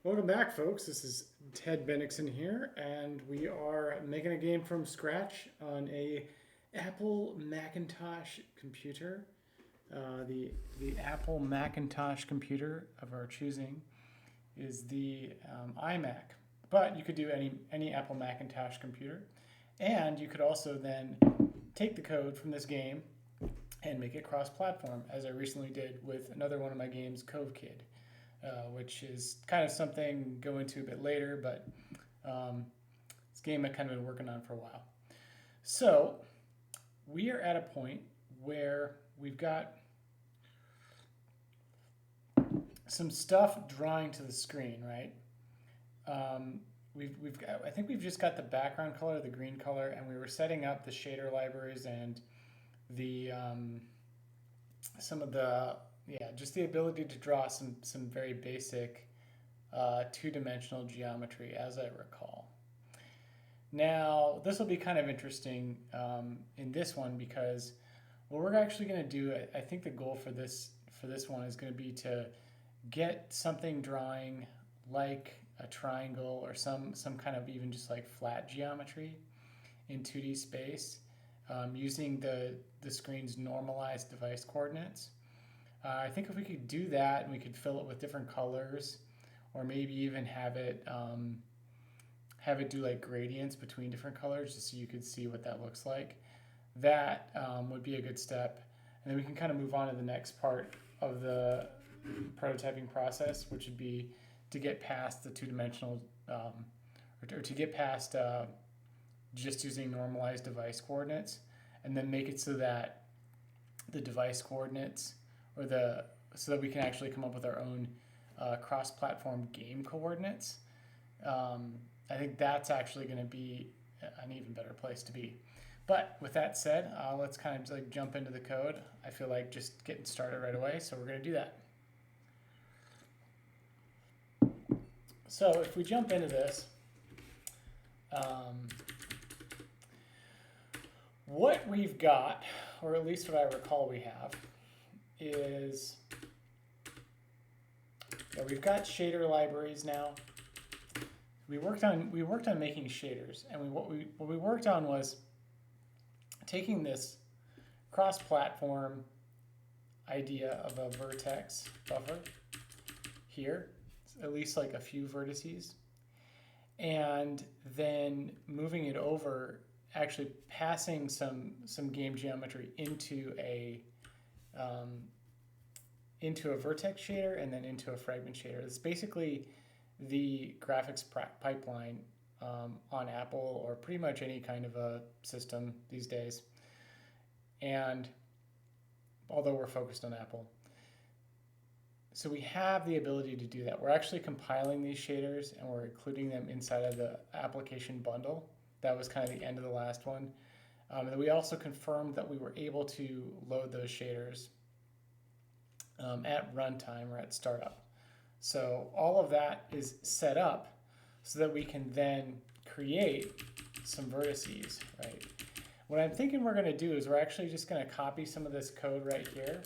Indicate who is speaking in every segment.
Speaker 1: Welcome back, folks. This is Ted Bennixon here, and we are making a game from scratch on a Apple Macintosh computer. The Apple Macintosh computer of our choosing is the iMac, but you could do any Apple Macintosh computer, and you could also then take the code from this game and make it cross-platform, as I recently did with another one of my games, Cove Kid. Which is kind of something go into a bit later, but this game I've kind of been working on for a while. So we are at a point where we've got some stuff drawing to the screen, right? We've got, I think we've just got the background color, the green color, and we were setting up the shader libraries and the some of the just the ability to draw some very basic two-dimensional geometry, as I recall. Now, this will be kind of interesting in this one because what we're actually going to do, I think the goal for this one is going to be to get something drawing like a triangle or some kind of even just like flat geometry in 2D space using the screen's normalized device coordinates. I think if we could do that and we could fill it with different colors, or maybe even have it do like gradients between different colors, just so you could see what that looks like, that would be a good step. And then we can kind of move on to the next part of the prototyping process, which would be to get past the two-dimensional, or to get past just using normalized device coordinates, and then make it so that the device coordinates so that we can actually come up with our own cross-platform game coordinates. I think that's actually going to be an even better place to be. But with that said, let's kind of like jump into the code. I feel like just getting started right away, so we're going to do that. So if we jump into this, what we've got, or at least what I recall we have, is we've got shader libraries now. We worked on making shaders, and what we worked on was taking this cross-platform idea of a vertex buffer here, at least like a few vertices, and then moving it over, actually passing some game geometry into a vertex shader and then into a fragment shader. It's basically the graphics pipeline on Apple or pretty much any kind of a system these days. And although we're focused on Apple. So we have the ability to do that. We're actually compiling these shaders and we're including them inside of the application bundle. That was kind of the end of the last one. And we also confirmed that we were able to load those shaders at runtime or at startup. So all of that is set up so that we can then create some vertices, right? What I'm thinking we're going to do is we're actually just going to copy some of this code right here,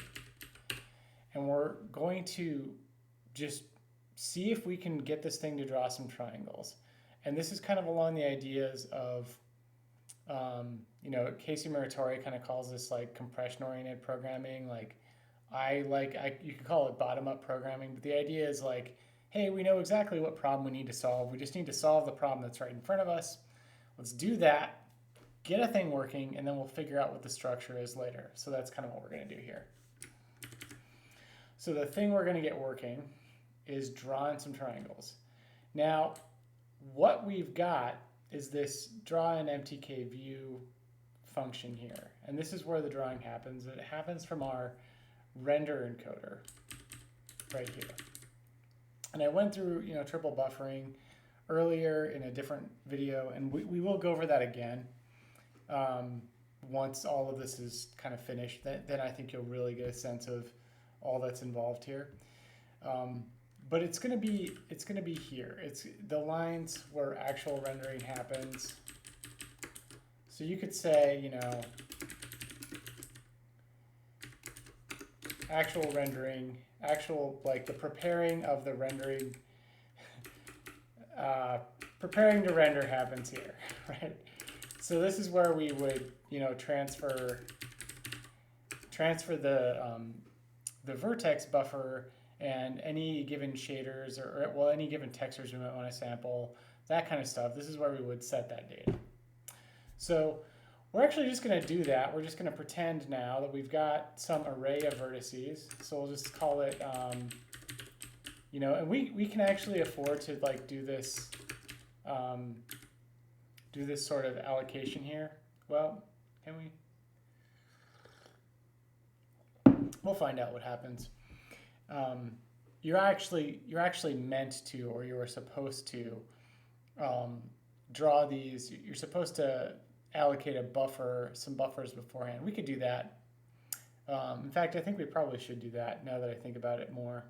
Speaker 1: and we're going to just see if we can get this thing to draw some triangles. And this is kind of along the ideas of, Casey Muratori kind of calls this like compression-oriented programming. You could call it bottom-up programming, but the idea is like, hey, we know exactly what problem we need to solve. We just need to solve the problem that's right in front of us. Let's do that, get a thing working, and then we'll figure out what the structure is later. So that's kind of what we're going to do here. So the thing we're going to get working is drawing some triangles. Now, what we've got is this draw an MTK view function here. And this is where the drawing happens. It happens from our render encoder right here. And I went through triple buffering earlier in a different video, and we will go over that again once all of this is kind of finished. Then I think you'll really get a sense of all that's involved here. But it's going to be here. It's the lines where actual rendering happens. So you could say, actual rendering, like the preparing of the rendering preparing to render happens here, right? So this is where we would, transfer the vertex buffer and any given shaders or well, any given textures we might want to sample, that kind of stuff. This is where we would set that data. So we're actually just going to do that. We're just going to pretend now that we've got some array of vertices. So we'll just call it, and we can actually afford to like do this sort of allocation here. Well, can we? We'll find out what happens. You're actually meant to, or you are supposed to draw these. You're supposed to allocate a buffer, some buffers beforehand. We could do that. In fact, I think we probably should do that now that I think about it more.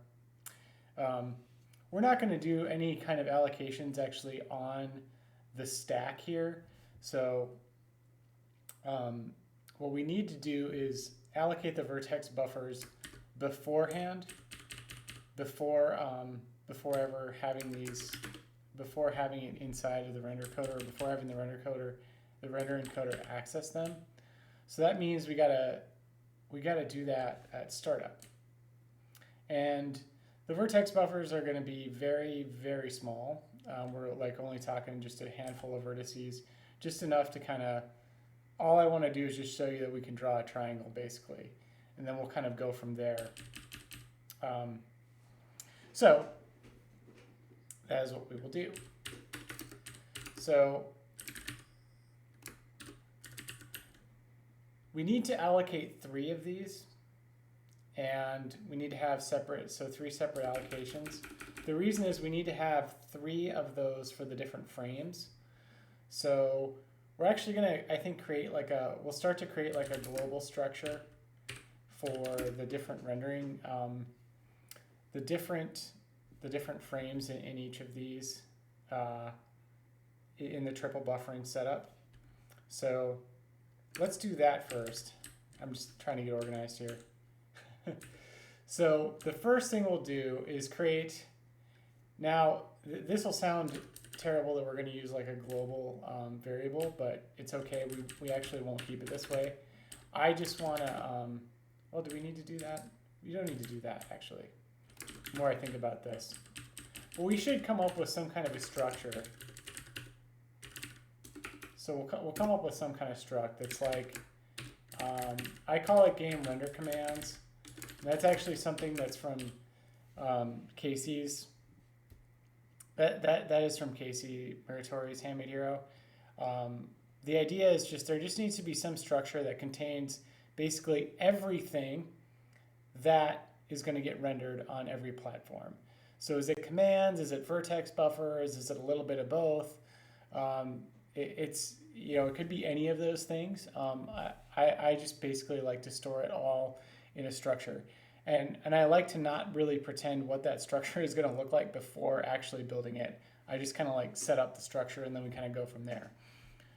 Speaker 1: We're not going to do any kind of allocations actually on the stack here. So what we need to do is allocate the vertex buffers beforehand, before ever having these, before having it inside of the render encoder, or before having the render encoder access them. So that means we gotta do that at startup. And the vertex buffers are going to be very, very small. We're like only talking just a handful of vertices, just enough to kind of, all I want to do is just show you that we can draw a triangle basically, and then we'll kind of go from there. So that is what we will do. So we need to allocate 3 of these, and we need to have three separate allocations. The reason is we need to have 3 of those for the different frames. So we're actually going to, I think, we'll start to create like a global structure for the different rendering, the different frames in each of these in the triple buffering setup. So let's do that first. I'm just trying to get organized here. So the first thing we'll do is create, now this will sound terrible that we're going to use like a global variable, but it's okay. We actually won't keep it this way. I just want to, well, do we need to do that? We don't need to do that actually. The more I think about this. But we should come up with some kind of a structure. So we'll come up with some kind of struct that's like, I call it game render commands. And that's actually something that's from Casey's. That is from Casey Meritori's Handmade Hero. The idea is just there just needs to be some structure that contains basically everything that is going to get rendered on every platform. So is it commands? Is it vertex buffers? Is it a little bit of both? It could be any of those things. I just basically like to store it all in a structure. And I like to not really pretend what that structure is going to look like before actually building it. I just kind of like set up the structure and then we kind of go from there.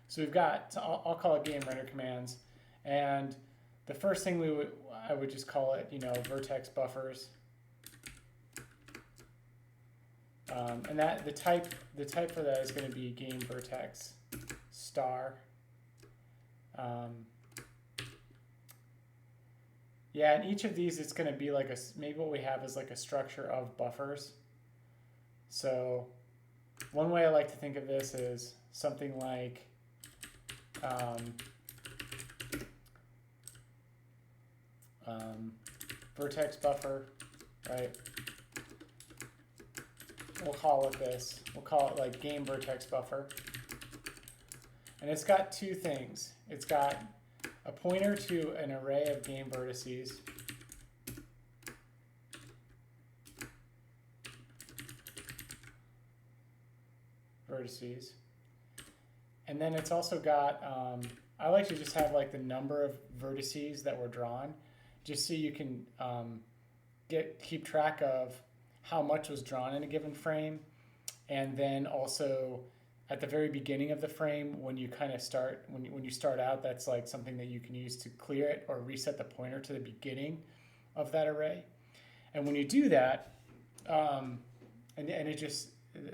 Speaker 1: So we've got, I'll call it game render commands. And the first thing I would just call it, vertex buffers. And that the type for that is going to be game vertex star. Yeah, and each of these it's going to be like maybe what we have is like a structure of buffers. So one way I like to think of this is something like vertex buffer, right? We'll call it this. We'll call it like game vertex buffer. And it's got 2 things. It's got a pointer to an array of game vertices. And then it's also got, I like to just have like the number of vertices that were drawn, just so you can keep track of how much was drawn in a given frame. And then also at the very beginning of the frame, when you kind of start, when you start out, that's like something that you can use to clear it or reset the pointer to the beginning of that array. And when you do that, and it just,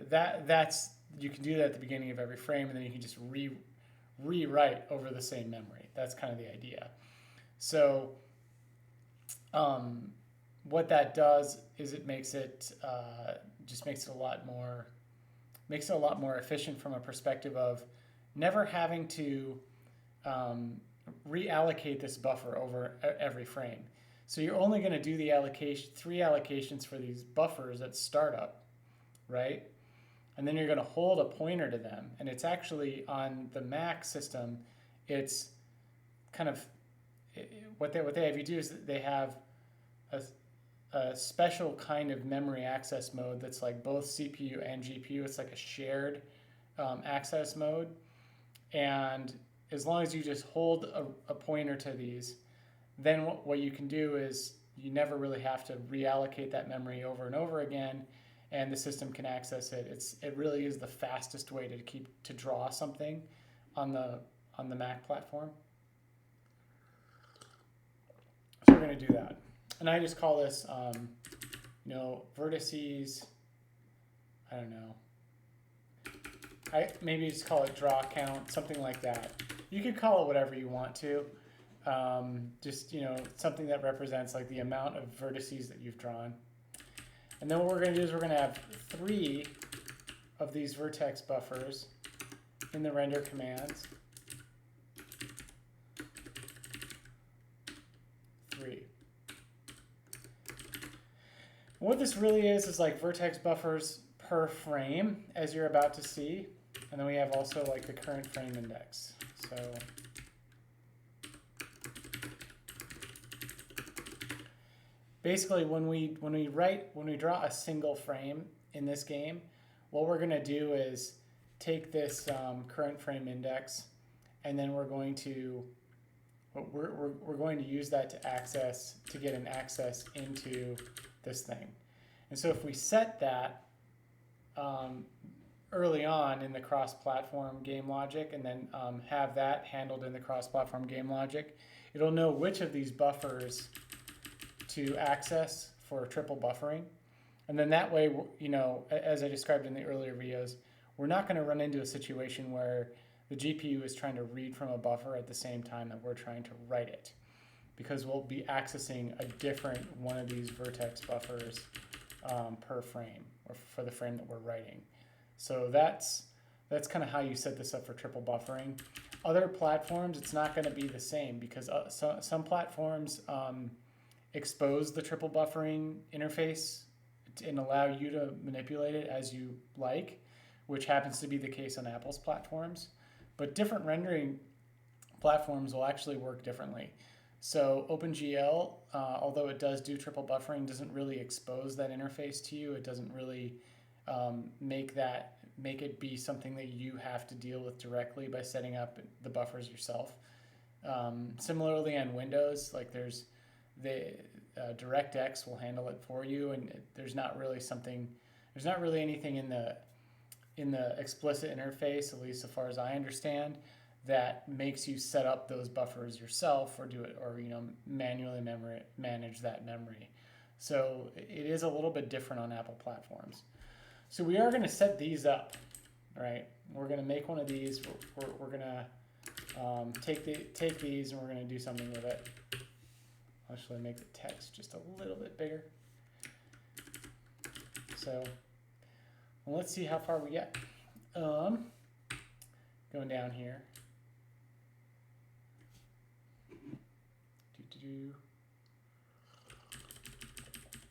Speaker 1: that's you can do that at the beginning of every frame, and then you can just rewrite over the same memory. That's kind of the idea. So what that does is it makes it just makes it a lot more efficient from a perspective of never having to reallocate this buffer over every frame. So you're only going to do the allocation, 3 allocations for these buffers at startup, right? And then you're going to hold a pointer to them. And it's actually on the Mac system, it's kind of what they have you do is they have a special kind of memory access mode that's like both CPU and GPU. It's like a shared access mode. And as long as you just hold a pointer to these, then what you can do is you never really have to reallocate that memory over and over again, and the system can access it. It really is the fastest way to draw something on the Mac platform. So we're going to do that, and I just call this vertices. I don't know. Maybe just call it draw count, something like that. You could call it whatever you want to. Just something that represents like the amount of vertices that you've drawn. And then what we're going to do is we're going to have 3 of these vertex buffers in the render commands. 3. What this really is like vertex buffers per frame, as you're about to see. And then we have also like the current frame index. So basically, when we draw a single frame in this game, what we're going to do is take this current frame index, and then we're going to use that to get an access into this thing. And so if we set that early on in the cross-platform game logic, and then have that handled in the cross-platform game logic, it'll know which of these buffers to access for triple buffering. And then that way, as I described in the earlier videos, we're not going to run into a situation where the GPU is trying to read from a buffer at the same time that we're trying to write it, because we'll be accessing a different one of these vertex buffers per frame, or for the frame that we're writing. So that's kind of how you set this up for triple buffering. Other platforms, it's not going to be the same, because some platforms expose the triple buffering interface and allow you to manipulate it as you like, which happens to be the case on Apple's platforms. But different rendering platforms will actually work differently. So OpenGL, although it does do triple buffering, doesn't really expose that interface to you. It doesn't really make it be something that you have to deal with directly by setting up the buffers yourself. Similarly on Windows, like there's the DirectX will handle it for you, and there's not really anything in the explicit interface, at least so far as I understand, that makes you set up those buffers yourself or do it, or manually manage that memory. So it is a little bit different on Apple platforms. So we are going to set these up, right? We're going to make one of these. We're going to take these, and we're going to do something with it. I'll actually make the text just a little bit bigger. So let's see how far we get. Going down here.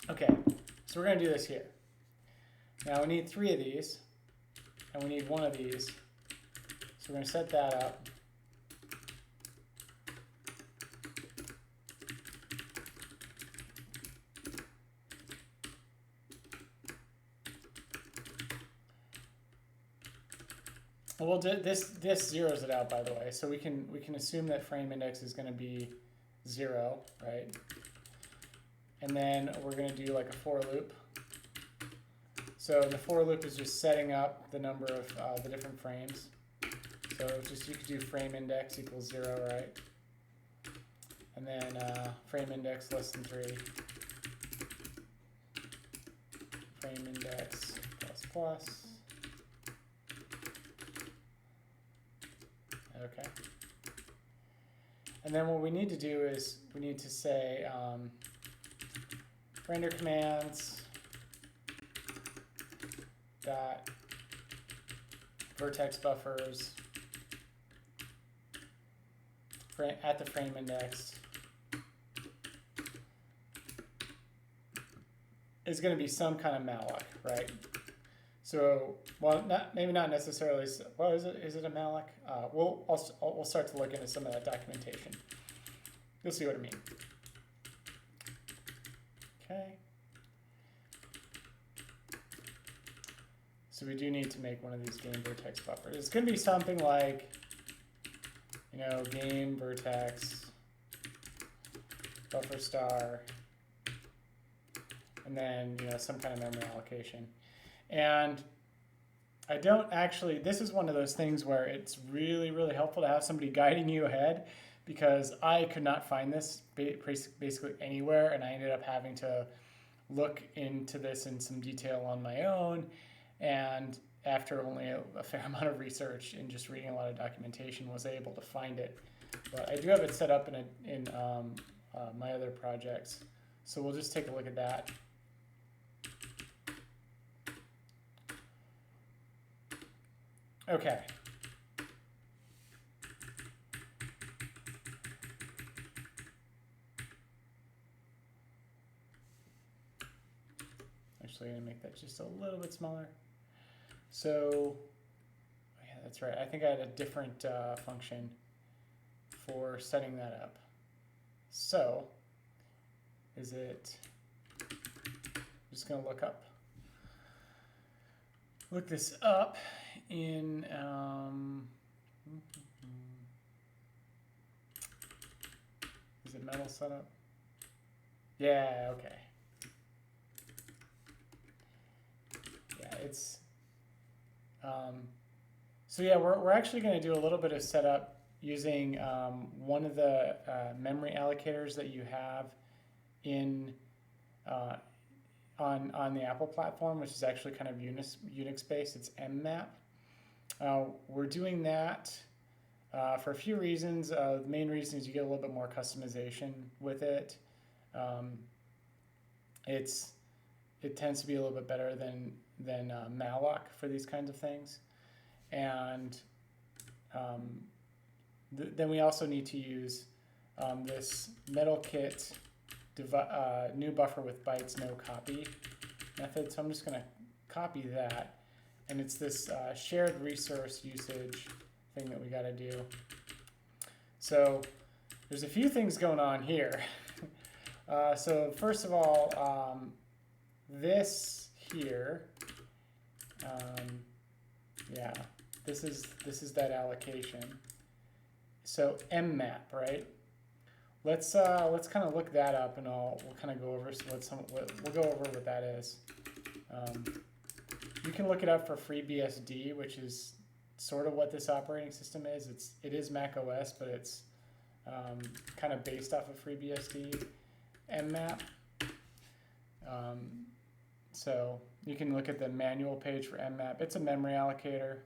Speaker 1: Okay, so we're going to do this here. Now we need 3 of these, and we need 1 of these. So we're going to set that up. Well, this zeroes it out, by the way. So we can assume that frame index is going to be 0, right? And then we're going to do like a for loop. So the for loop is just setting up the number of the different frames. So you could do frame index equals 0, right? And then frame index less than 3. Frame index plus plus. Okay. And then what we need to do is we need to say render commands dot vertex buffers at the frame index is going to be some kind of malloc, right? So, well, maybe not necessarily. Well, is it a malloc? We'll start to look into some of that documentation. You'll see what I mean. Okay. So we do need to make one of these game vertex buffers. It's going to be something like, you know, game vertex buffer star, and then, you know, some kind of memory allocation. And I don't actually, this is one of those things where it's really, really helpful to have somebody guiding you ahead, because I could not find this basically anywhere, and I ended up having to look into this in some detail on my own. And after only a fair amount of research and just reading a lot of documentation, was able to find it. But I do have it set up in my other projects. So we'll just take a look at that. Okay. Actually, I'm going to make that just a little bit smaller. So, yeah, that's right. I think I had a different function for setting that up. So, is it, I'm just going to look this up in, is it metal setup? Yeah, okay. Yeah, it's, so yeah, we're actually going to do a little bit of setup using one of the memory allocators that you have in on the Apple platform, which is actually kind of Unix based. It's mmap. We're doing that for a few reasons. The main reason is you get a little bit more customization with it. It tends to be a little bit better than malloc for these kinds of things. And then we also need to use this metal kit new buffer with bytes no copy method. So I'm just going to copy that, and it's this shared resource usage thing that we got to do. So there's a few things going on here. So first of all, this here, yeah, this is that allocation. So mmap, right? Let's kind of look that up, and we'll kind of go over we'll go over what that is. You can look it up for FreeBSD, which is sort of what this operating system is. It is Mac OS, but it's kind of based off of FreeBSD mmap. So you can look at the manual page for mmap. It's a memory allocator.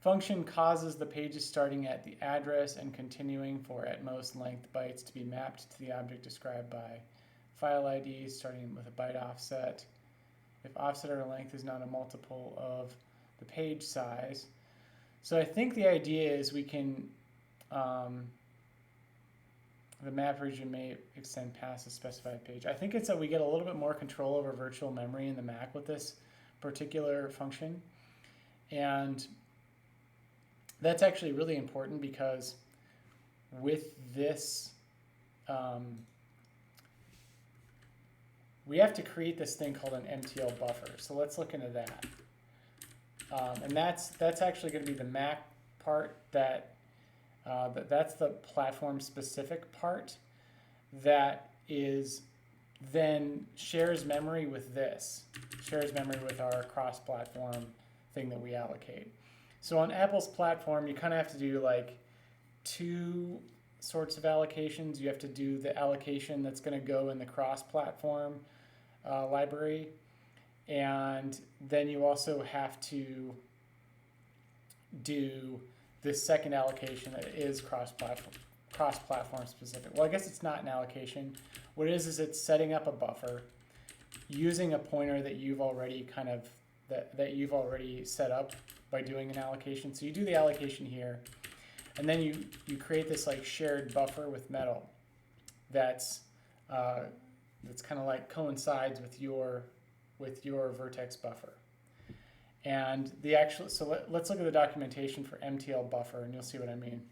Speaker 1: Function causes the pages starting at the address and continuing for at most length bytes to be mapped to the object described by file ID, starting with a byte offset. If offset or length is not a multiple of the page size. So I think the idea is we can, the map region may extend past a specified page. I think it's that we get a little bit more control over virtual memory in the Mac with this particular function. And that's actually really important, because with this, we have to create this thing called an MTL buffer. So let's look into that. And that's actually going to be the Mac part that's the platform specific part that is then shares memory with shares memory with our cross-platform thing that we allocate. So on Apple's platform, you kind of have to do like two sorts of allocations. You have to do the allocation that's going to go in the cross-platform library, and then you also have to do this second allocation that is cross-platform specific. Well, I guess it's not an allocation. What it is it's setting up a buffer using a pointer that you've already that you've already set up by doing an allocation. So you do the allocation here, and then you create this like shared buffer with Metal that's kind of like coincides with your Vertex Buffer. And the actual, so let's look at the documentation for MTL buffer, and you'll see what I mean.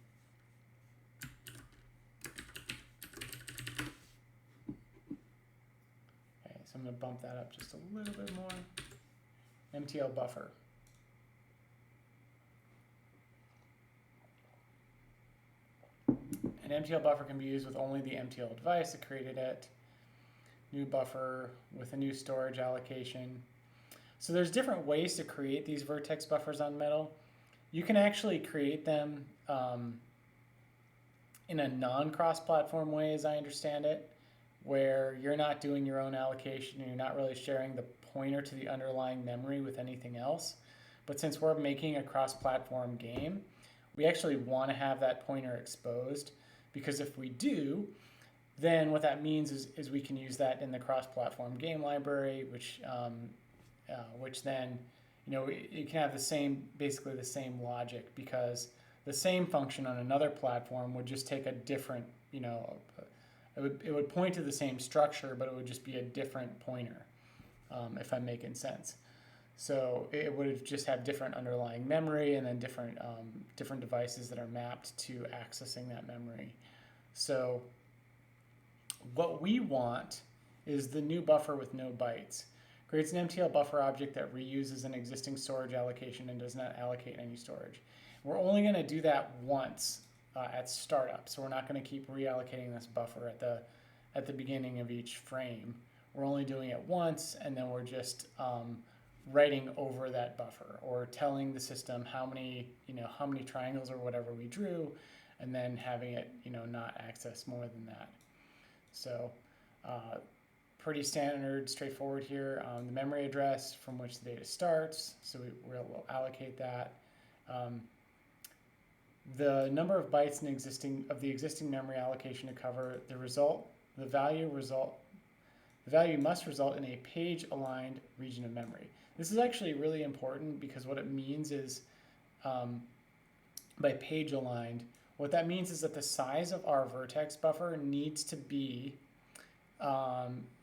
Speaker 1: Okay, so I'm going to bump that up just a little bit more. MTL buffer. An MTL buffer can be used with only the MTL device that created it. New buffer with a new storage allocation. So there's different ways to create these vertex buffers on Metal. You can actually create them in a non-cross-platform way, as I understand it, where you're not doing your own allocation and you're not really sharing the pointer to the underlying memory with anything else. But since we're making a cross-platform game, we actually want to have that pointer exposed, because if we do, then what that means is we can use that in the cross-platform game library, which then, you can have basically the same logic, because the same function on another platform would just take a different, it would point to the same structure, but it would just be a different pointer, if I'm making sense. So it would just have different underlying memory and then different devices that are mapped to accessing that memory. So what we want is the new buffer with no bytes. Creates an MTL buffer object that reuses an existing storage allocation and does not allocate any storage. We're only going to do that once at startup, so we're not going to keep reallocating this buffer at the beginning of each frame. We're only doing it once, and then we're just writing over that buffer, or telling the system how many triangles or whatever we drew, and then having it not access more than that. So pretty standard, straightforward here. The memory address from which the data starts, so we'll allocate that. The number of bytes of the existing memory allocation to cover the value must result in a page-aligned region of memory. This is actually really important, because what it means is, by page-aligned, what that means is that the size of our vertex buffer needs to be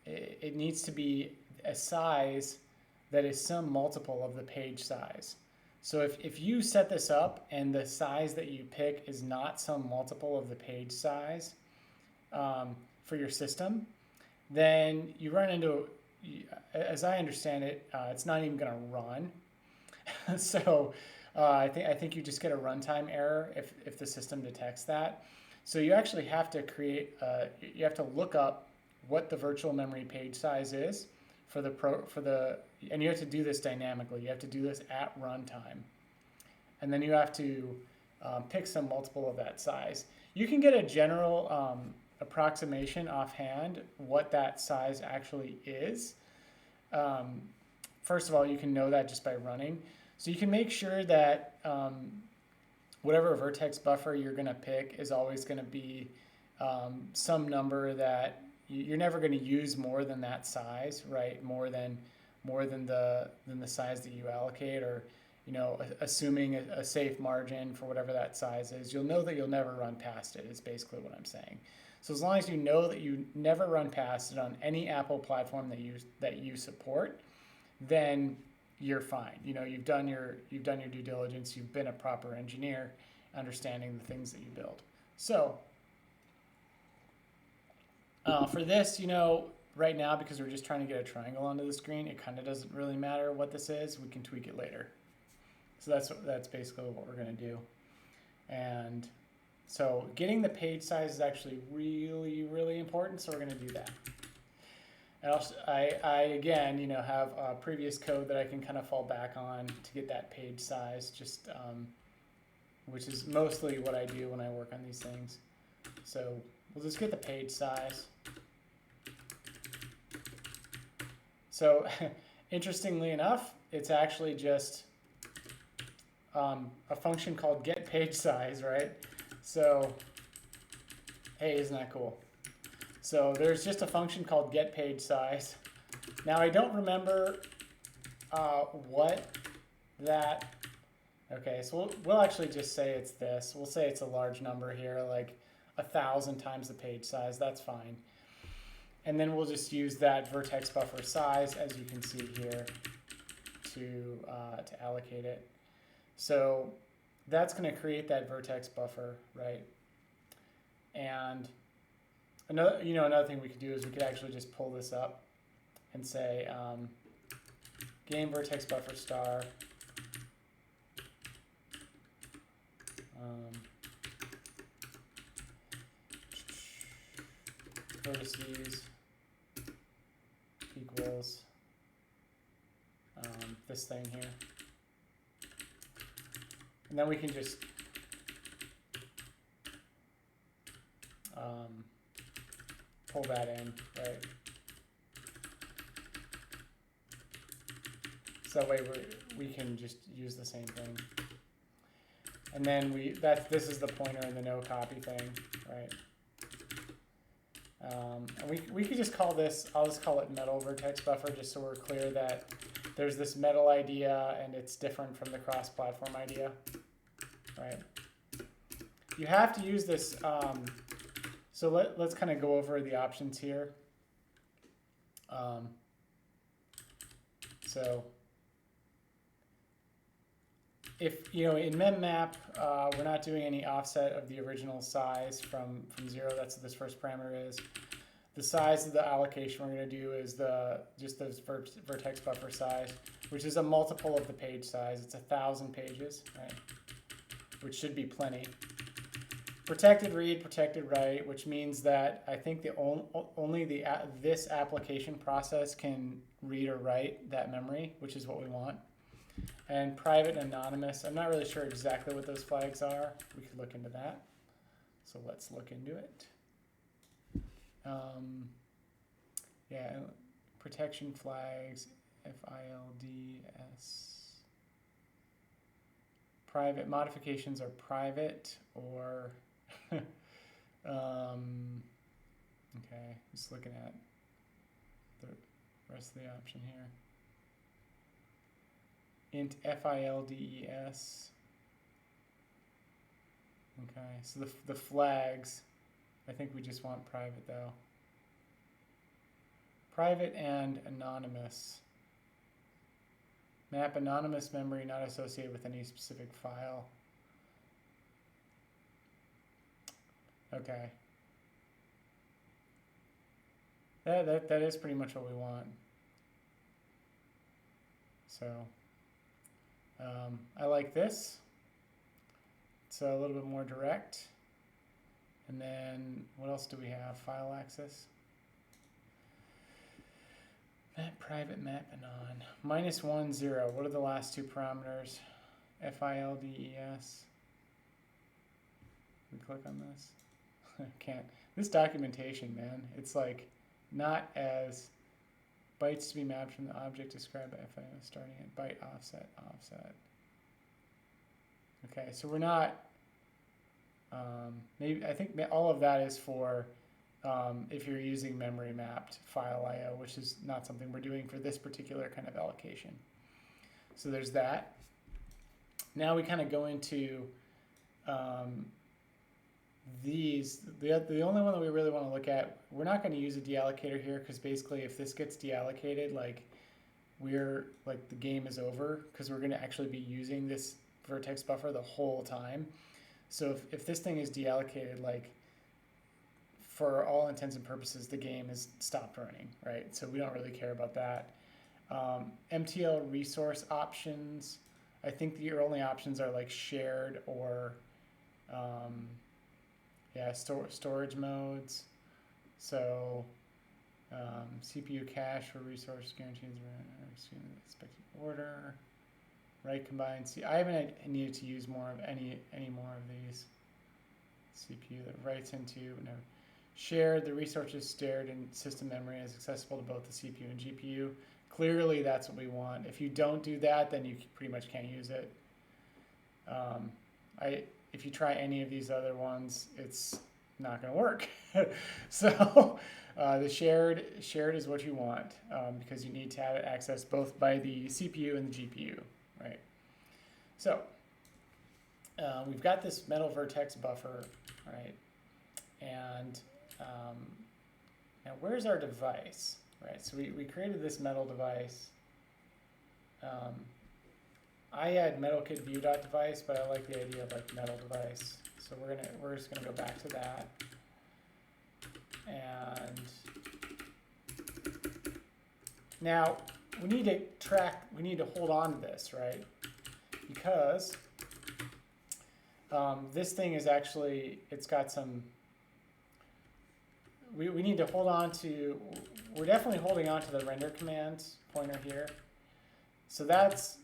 Speaker 1: it needs to be a size that is some multiple of the page size. So if you set this up and the size that you pick is not some multiple of the page size for your system, then you run into, as I understand it, it's not even going to run. So I think you just get a runtime error if the system detects that. So you actually have to you have to look up what the virtual memory page size is and you have to do this dynamically. You have to do this at runtime, and then you have to pick some multiple of that size. You can get a general approximation offhand what that size actually is. First of all, you can know that just by running. So you can make sure that whatever vertex buffer you're going to pick is always going to be some number that you're never going to use more than that size, right? More than the size that you allocate, or assuming a safe margin for whatever that size is. You'll know that you'll never run past it, is basically what I'm saying. So as long as you know that you never run past it on any Apple platform that you support, then you're fine. You've done your due diligence. You've been a proper engineer, understanding the things that you build. So for this, right now, because we're just trying to get a triangle onto the screen, it kind of doesn't really matter what this is. We can tweak it later. So that's basically what we're going to do. And so getting the page size is actually really, really important. So we're going to do that. And I again, have previous code that I can kind of fall back on to get that page size, just which is mostly what I do when I work on these things. So we'll just get the page size. So interestingly enough, it's actually just a function called get page size, right? So, hey, isn't that cool? So there's just a function called get page size. Now I don't remember what that, okay, so we'll actually just say it's this. We'll say it's a large number here, like 1,000 times the page size, that's fine. And then we'll just use that vertex buffer size, as you can see here, to allocate it. So that's going to create that vertex buffer, right? And another thing we could do is we could actually just pull this up and say game vertex buffer star vertices equals this thing here. And then we can just pull that in, right? So that way we can just use the same thing. And then this is the pointer and the no copy thing, right? And we could just call this, I'll just call it metal vertex buffer, just so we're clear that there's this metal idea and it's different from the cross-platform idea, right? You have to use this, so let's kind of go over the options here. So if, in memmap, we're not doing any offset of the original size from 0, that's what this first parameter is. The size of the allocation we're going to do is just the vertex buffer size, which is a multiple of the page size. It's 1,000 pages, right? Which should be plenty. Protected read, protected write, which means that I think this application process can read or write that memory, which is what we want. And private and anonymous, I'm not really sure exactly what those flags are. We could look into that. So let's look into it. Yeah, protection flags, FILDS. Private modifications are private or okay, just looking at the rest of the option here. Int FILDES. Okay, so the flags, I think we just want private though. Private and anonymous. Map anonymous memory not associated with any specific file. Okay. That is pretty much what we want. So I like this. It's a little bit more direct. And then what else do we have? File access. Map private, map anon. -1, 0. What are the last two parameters? FILDES. We click on this. Can't. This documentation, man, it's like not as bytes to be mapped from the object described by FIO starting at byte offset, offset. Okay, so we're not, maybe, I think all of that is for if you're using memory mapped file IO, which is not something we're doing for this particular kind of allocation. So there's that. Now we kind of go into these. The only one that we really want to look at, we're not going to use a deallocator here because basically if this gets deallocated, like the game is over because we're going to actually be using this vertex buffer the whole time. So if this thing is deallocated, like for all intents and purposes, the game is stopped running, right? So we don't really care about that. MTL resource options, I think the only options are like shared or storage modes. So CPU cache for resource guarantees expected order. Write combined. See, I haven't needed to use more of any more of these. CPU that writes into shared. The resources stored in system memory is accessible to both the CPU and GPU. Clearly, that's what we want. If you don't do that, then you pretty much can't use it. if you try any of these other ones, it's not going to work. So the shared is what you want, because you need to have it accessed both by the CPU and the GPU, right? So we've got this metal vertex buffer, right? And now where's our device, right? So we created this metal device. I had metal kit view.device, but I like the idea of like metal device. So we're just gonna go back to that. And now we need to hold on to this, right? Because this thing is actually, it's got some, we need to hold on to, we're definitely holding on to the render commands pointer here. So that's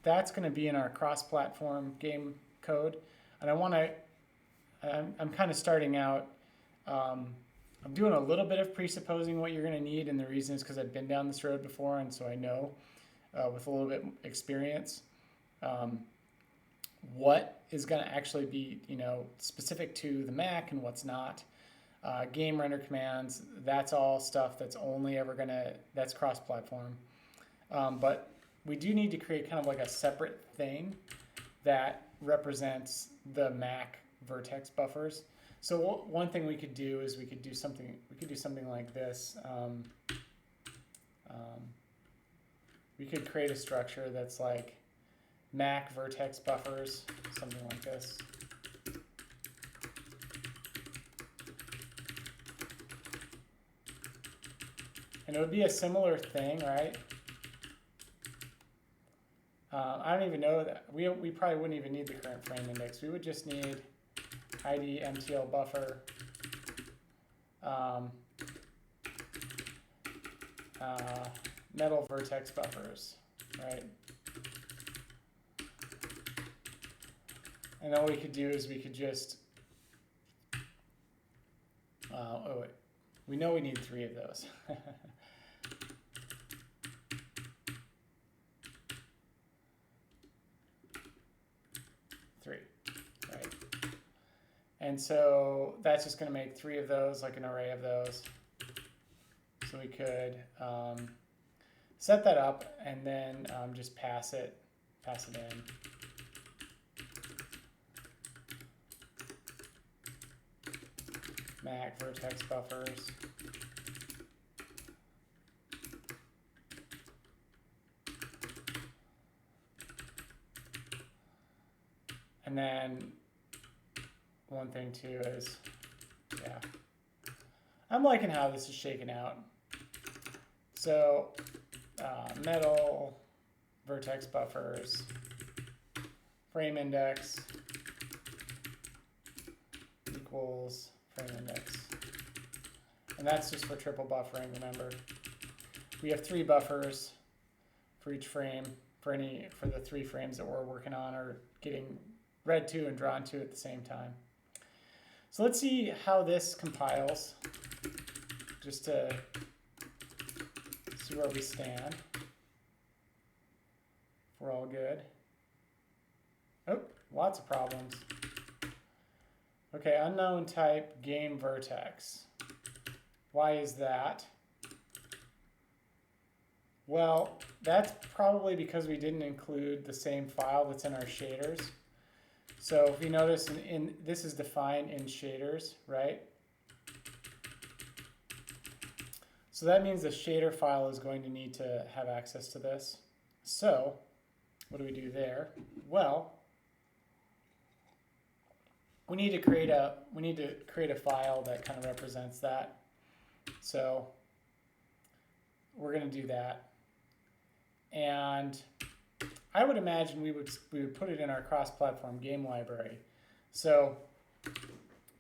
Speaker 1: going to be in our cross-platform game code. And I'm kind of starting out, I'm doing a little bit of presupposing what you're going to need, and the reason is because I've been down this road before, and so I know with a little bit experience what is going to actually be, specific to the Mac and what's not. Game render commands, that's all stuff that's only ever that's cross-platform. But we do need to create kind of like a separate thing that represents the Mac vertex buffers. So one thing we could do is we could do something like this. We could create a structure that's like Mac vertex buffers, something like this. And it would be a similar thing, right? I don't even know that we probably wouldn't even need the current frame index. We would just need ID MTL buffer, metal vertex buffers, right? And all we could do is we could just, oh wait, we know we need 3 of those. 3, right? And so that's just going to make 3 of those, like an array of those. So we could set that up and then just pass it in. Mac vertex buffers. And then one thing too is, yeah, I'm liking how this is shaken out. So metal vertex buffers, frame index equals frame index. And that's just for triple buffering, remember. We have 3 buffers for each frame, for the 3 frames that we're working on or getting read to and drawn to at the same time. So let's see how this compiles, just to see where we stand. We're all good. Oh, lots of problems. Okay, unknown type game vertex. Why is that? Well, that's probably because we didn't include the same file that's in our shaders. So if you notice, this is defined in shaders, right? So that means the shader file is going to need to have access to this. So what do we do there? Well, we need to create a file that kind of represents that. So we're going to do that. And I would imagine we would put it in our cross-platform game library. So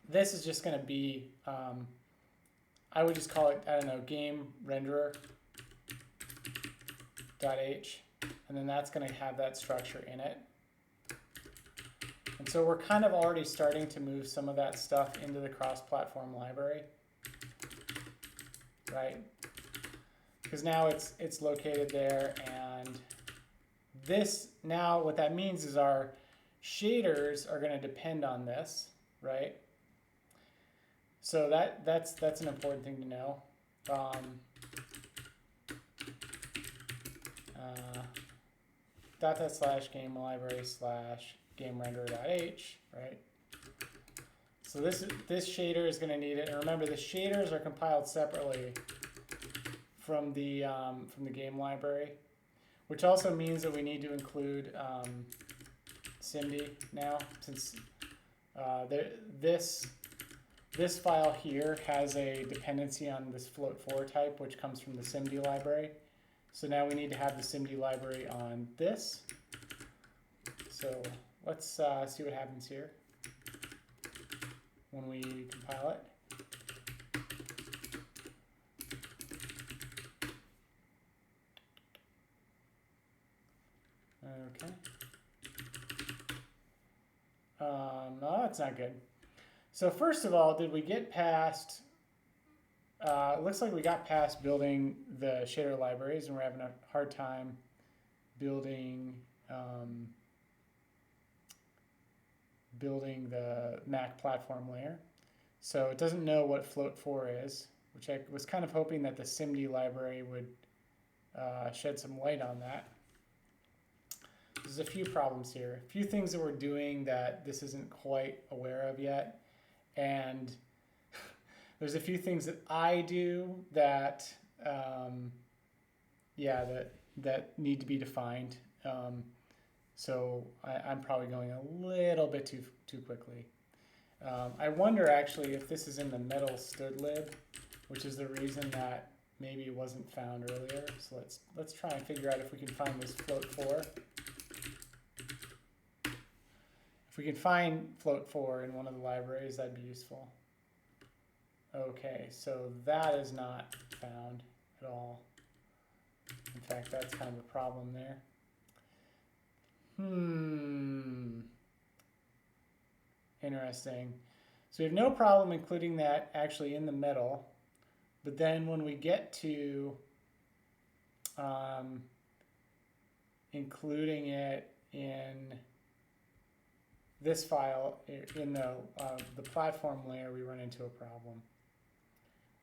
Speaker 1: this is just going to be, I would just call it, I don't know, game renderer.h, and then that's going to have that structure in it. And so we're kind of already starting to move some of that stuff into the cross-platform library, right? Because now it's located there, and this now what that means is our shaders are going to depend on this, right? So that's an important thing to know. ./game library / game render.h, right? So this shader is going to need it, and remember the shaders are compiled separately from the game library, which also means that we need to include SIMD now, since this file here has a dependency on this float4 type, which comes from the SIMD library. So now we need to have the SIMD library on this. So let's see what happens here when we compile it. Okay. No, that's not good. So first of all, did we get past, it looks like we got past building the shader libraries, and we're having a hard time building the Mac platform layer. So it doesn't know what float4 is, which I was kind of hoping that the SIMD library would shed some light on that. There's a few problems here, a few things that we're doing that this isn't quite aware of yet, and there's a few things that I do that, that need to be defined. So I'm probably going a little bit too quickly. I wonder actually if this is in the metal stdlib, which is the reason that maybe it wasn't found earlier. So let's try and figure out if we can find this float4. If we can find float4 in one of the libraries, that'd be useful. Okay, so that is not found at all. In fact, that's kind of a problem there. Interesting. So we have no problem including that actually in the middle, but then when we get to including it in this file, in the platform layer, we run into a problem.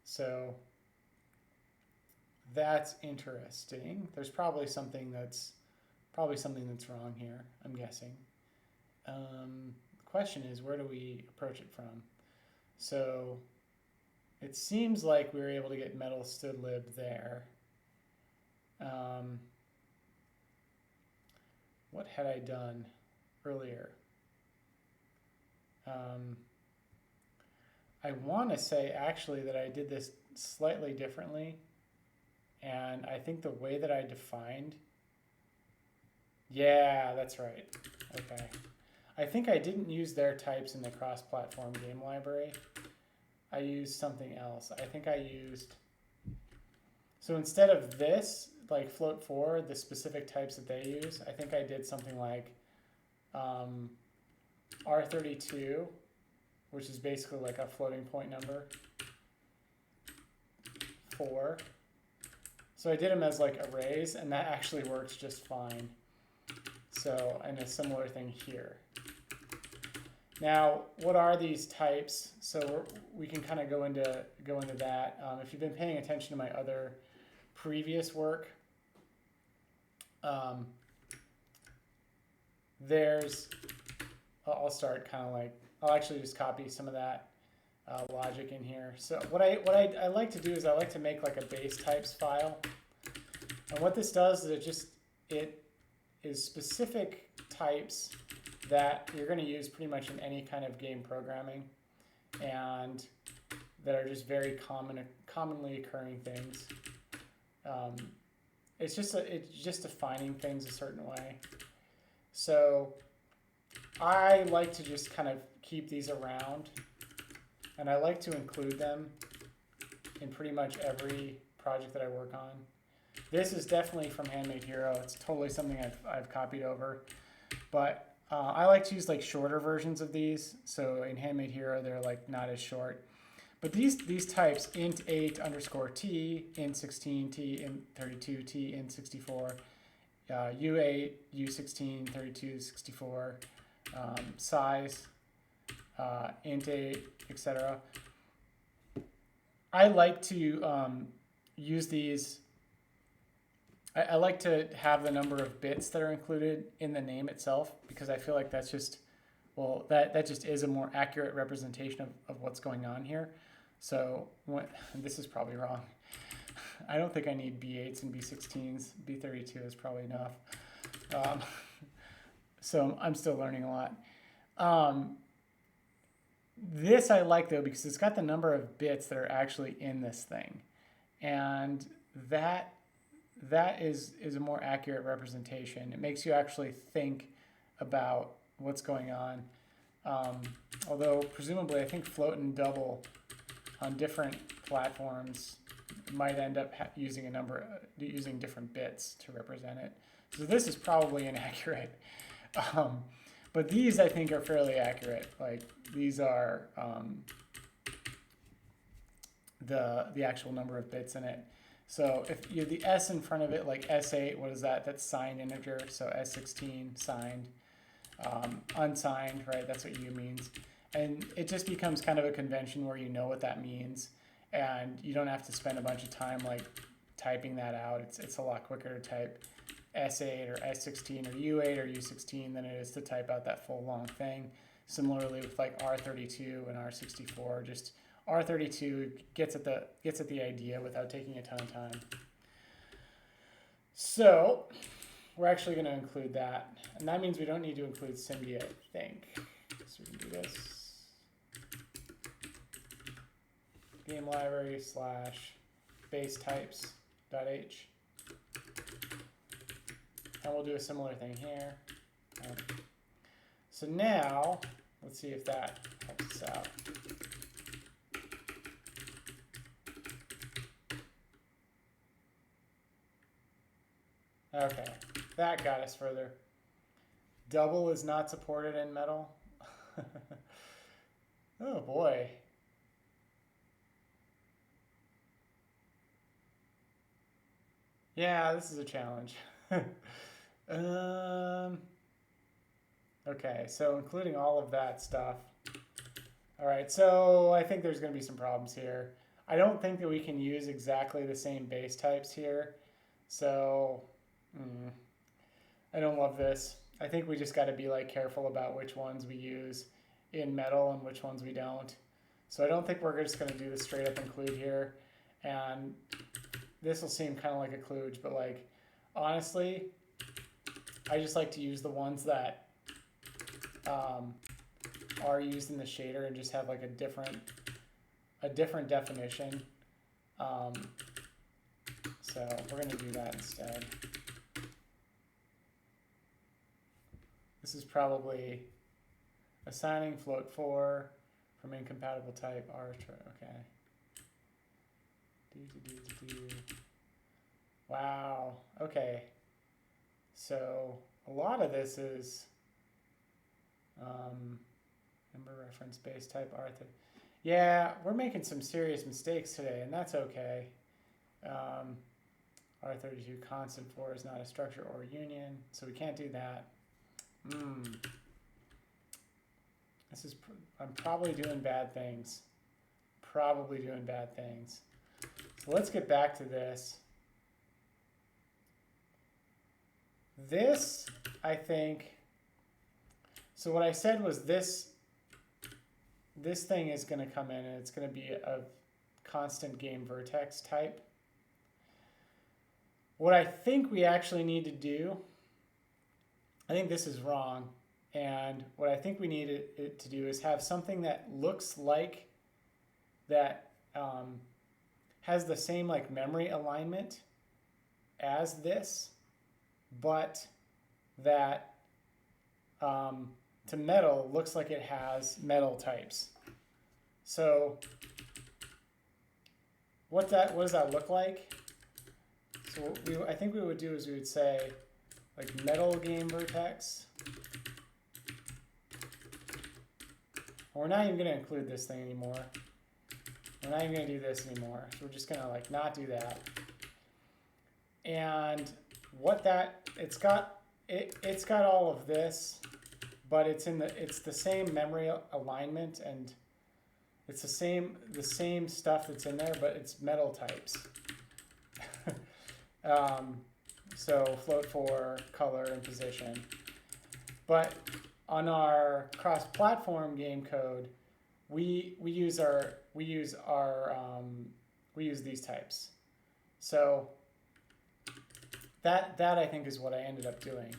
Speaker 1: So that's interesting. There's probably something that's wrong here, I'm guessing. The question is, where do we approach it from? So it seems like we were able to get metal stdlib there. What had I done earlier? I want to say actually that I did this slightly differently, and I think the way that I defined, yeah, that's right. Okay. I think I didn't use their types in the cross-platform game library. I used something else. I think I used, so instead of this, like float4, the specific types that they use, I think I did something like R32, which is basically like a floating point number, 4. So I did them as like arrays, and that actually works just fine. So, and a similar thing here. Now, what are these types? So we can kind of go into that. If you've been paying attention to my other previous work, I'll start kind of like, I'll actually just copy some of that logic in here. So what I like to do is I like to make like a base types file. And what this does is it is specific types that you're going to use pretty much in any kind of game programming, and that are just very commonly occurring things. It's just defining things a certain way. So I like to just kind of keep these around, and I like to include them in pretty much every project that I work on. This is definitely from Handmade Hero. It's totally something I've copied over, but I like to use like shorter versions of these. So in Handmade Hero, they're like not as short. But these types, int8 underscore t, int16 t, int32 t, int64, u8, u16, 32, 64, size, int 8, etc. I like to use these. I like to have the number of bits that are included in the name itself, because I feel like that's just, well, that just is a more accurate representation of what's going on here. So this is probably wrong. I don't think I need B8s and B16s. B32 is probably enough. So I'm still learning a lot. This I like though, because it's got the number of bits that are actually in this thing. And that is a more accurate representation. It makes you actually think about what's going on. Although presumably I think float and double on different platforms might end up using using different bits to represent it. So this is probably inaccurate. But these I think are fairly accurate. Like these are the actual number of bits in it. So if you have the S in front of it, like S8, what is that? That's signed integer. So S16 signed, unsigned, right? That's what U means. And it just becomes kind of a convention where you know what that means, and you don't have to spend a bunch of time like typing that out. It's a lot quicker to type S8 or S16 or U8 or U16 than it is to type out that full long thing. Similarly with like R32 and R64, just R32 gets at the idea without taking a ton of time. So we're actually going to include that, and that means we don't need to include SIMD, I think. So we can do this. Game library / base types.h. And we'll do a similar thing here. So now, let's see if that helps us out. Okay, that got us further. Double is not supported in Metal. Oh boy. Yeah, this is a challenge. Okay, so including all of that stuff. All right, so I think there's going to be some problems here. I don't think that we can use exactly the same base types here. So I don't love this. I think we just got to be like careful about which ones we use in Metal and which ones we don't. So I don't think we're just going to do the straight up include here. And this will seem kind of like a kludge, but like honestly, I just like to use the ones that are used in the shader and just have like a different definition. So we're going to do that instead. This is probably assigning float 4 from incompatible type arbitrary. Okay. Wow. Okay. So a lot of this is number reference base type R30. Yeah, we're making some serious mistakes today, and that's okay. R32 constant 4 is not a structure or a union, so we can't do that. This is I'm probably doing bad things. Probably doing bad things. So let's get back to this. This, I think, so what I said was this thing is going to come in and it's going to be a constant game vertex type. What I think we actually need to do, I think this is wrong, and what I think we need it to do is have something that looks like that has the same like memory alignment as this, but that to Metal looks like it has Metal types. So what does that look like? So I think we would do is we would say like Metal game vertex. We're not even going to include this thing anymore. We're not even going to do this anymore. So we're just going to like not do that. And what that it's got all of this, but it's the same memory alignment, and it's the same stuff that's in there, but it's metal types. So float for color and position. But on our cross-platform game code, we use these types. So that I think is what I ended up doing.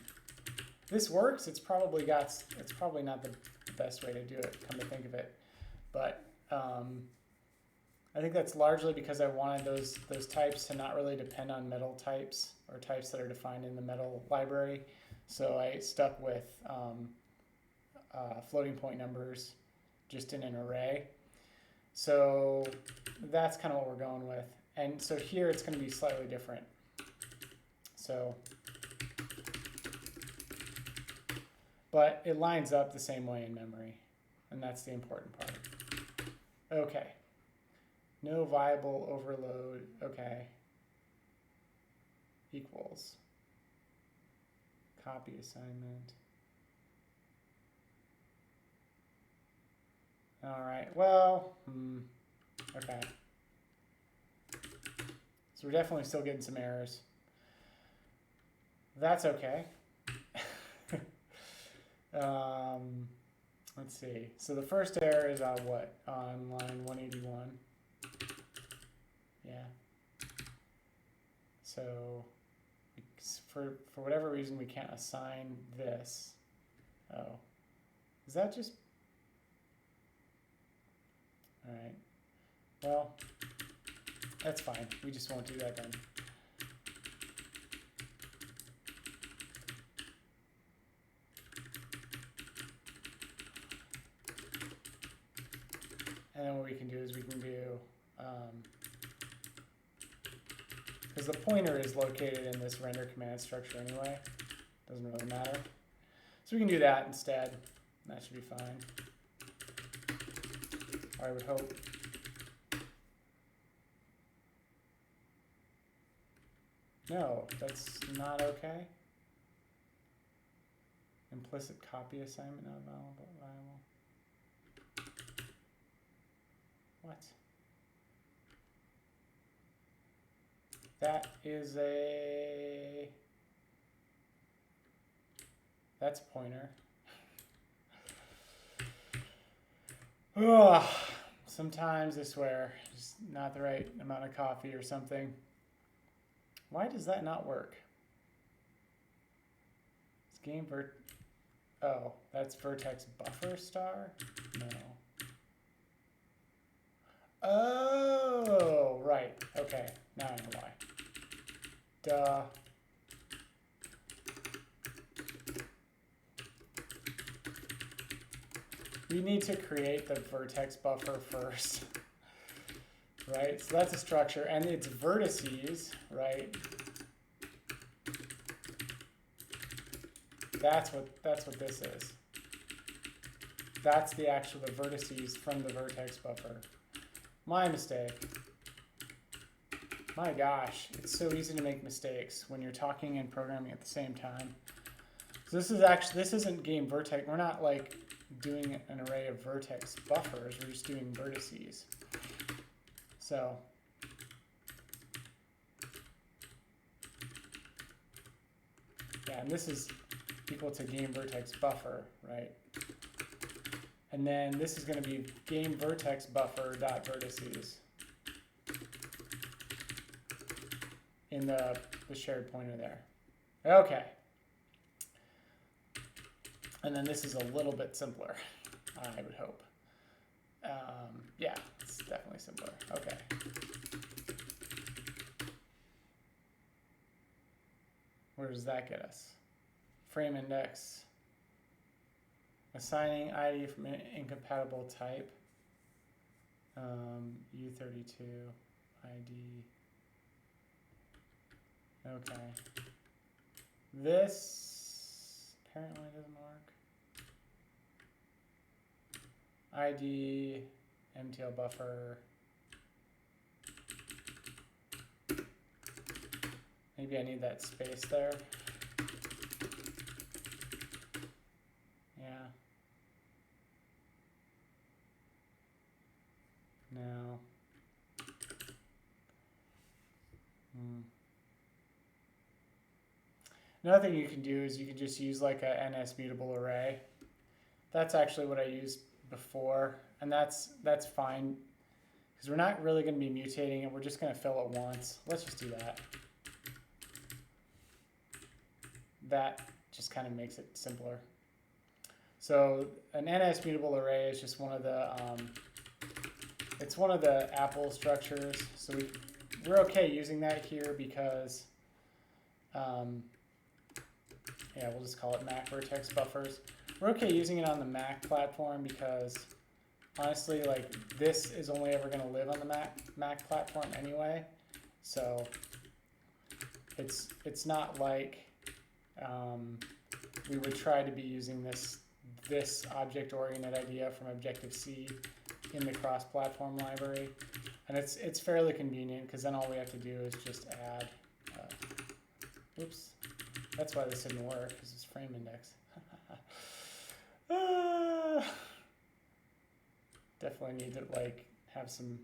Speaker 1: This works. It's probably not the best way to do it, come to think of it, but I think that's largely because I wanted those types to not really depend on metal types or types that are defined in the metal library. So I stuck with floating point numbers just in an array. So that's kind of what we're going with. And so here it's going to be slightly different. So, but it lines up the same way in memory, and that's the important part. Okay. No viable overload. Okay. Equals. Copy assignment. All right. Well, okay. So we're definitely still getting some errors. That's okay. Let's see. So the first error is on what? On line 181. Yeah. So for whatever reason we can't assign this. Oh. Is that just... All right. Well, that's fine. We just won't do that then. And then what we can do is we can do, because the pointer is located in this render command structure anyway, doesn't really matter. So we can do that instead. That should be fine. I would hope. No, that's not okay. Implicit copy assignment not viable. What? That is a... That's a pointer. Ugh. Sometimes I swear, just not the right amount of coffee or something. Why does that not work? It's game Oh, that's Vertex Buffer star? No. Oh, right. Okay, now I know why. Duh. We need to create the vertex buffer first. Right? So that's a structure, and it's vertices, right? That's what this is. That's the vertices from the vertex buffer. My mistake. My gosh, it's so easy to make mistakes when you're talking and programming at the same time. So this isn't game vertex. We're not like doing an array of vertex buffers. We're just doing vertices. So yeah, and this is equal to game vertex buffer, right? And then this is going to be game vertex buffer dot vertices in the shared pointer there. Okay. And then this is a little bit simpler, I would hope. Yeah, it's definitely simpler. Okay. Where does that get us? Frame index. Assigning ID from an incompatible type. U32 ID. Okay. This apparently doesn't work. ID, MTL buffer. Maybe I need that space there. Yeah. Another thing you can do is you can just use like a NS mutable array. That's actually what I used before, and that's fine because we're not really going to be mutating it. We're just going to fill it once. Let's just do that. That just kind of makes it simpler. So an NS mutable array is just one of the it's one of the Apple structures. So we're okay using that here because yeah, we'll just call it Mac Vertex Buffers. We're okay using it on the Mac platform because honestly, like this is only ever going to live on the Mac platform anyway. So it's not like we would try to be using this object-oriented idea from Objective-C in the cross-platform library, and it's fairly convenient because then all we have to do is just add. Oops, that's why this didn't work because it's frame index. Definitely need to like have some.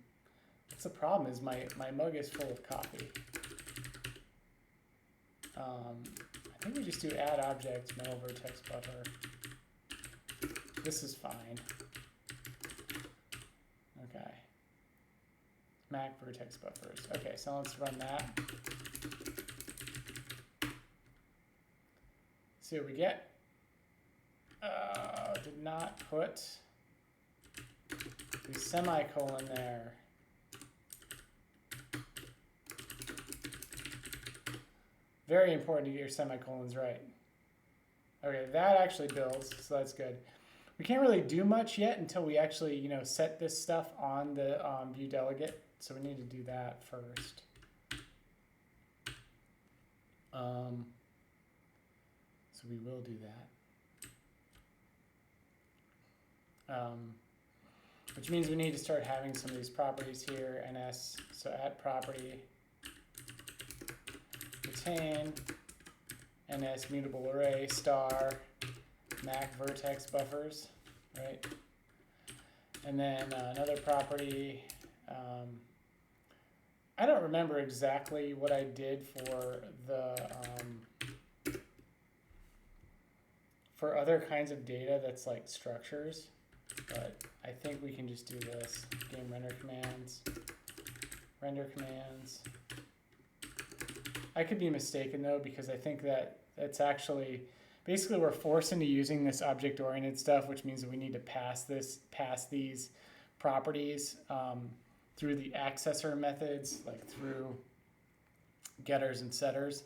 Speaker 1: What's the problem? Is my mug is full of coffee. I think we just do add object metal vertex buffer. This is fine. Okay. Mac vertex buffers. Okay, so let's run that. See what we get. Did not put the semicolon there. Very important to get your semicolons right. Okay, that actually builds, so that's good. We can't really do much yet until we actually, you know, set this stuff on the view delegate. So we need to do that first. So we will do that. Which means we need to start having some of these properties here. NS, so add property, retain, NS mutable array, star, Mac vertex buffers, right? And then another property. I don't remember exactly what I did for the for other kinds of data that's like structures, but I think we can just do this. Game render commands. I could be mistaken though, because I think that it's actually basically we're forced into using this object-oriented stuff, which means that we need to pass these properties through the accessor methods, like through getters and setters.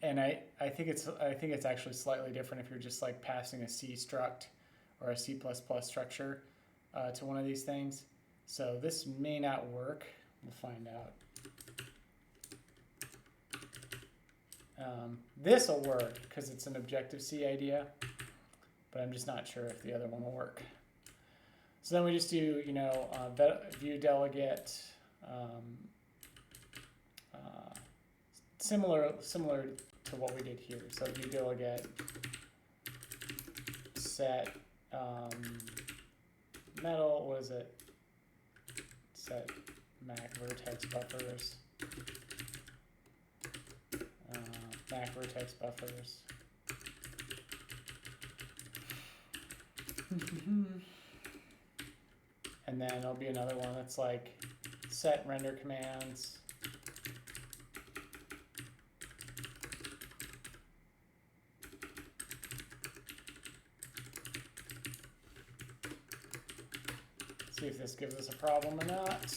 Speaker 1: And I think it's actually slightly different if you're just like passing a C struct or a C++ structure to one of these things. So this may not work. We'll find out. This will work because it's an Objective-C idea, but I'm just not sure if the other one will work. So then we just do, you know, view delegate, similar to what we did here. So view delegate, set metal, what is it? Set Mac vertex buffers. Mac vertex buffers. And then there'll be another one that's like set render commands. See if this gives us a problem or not.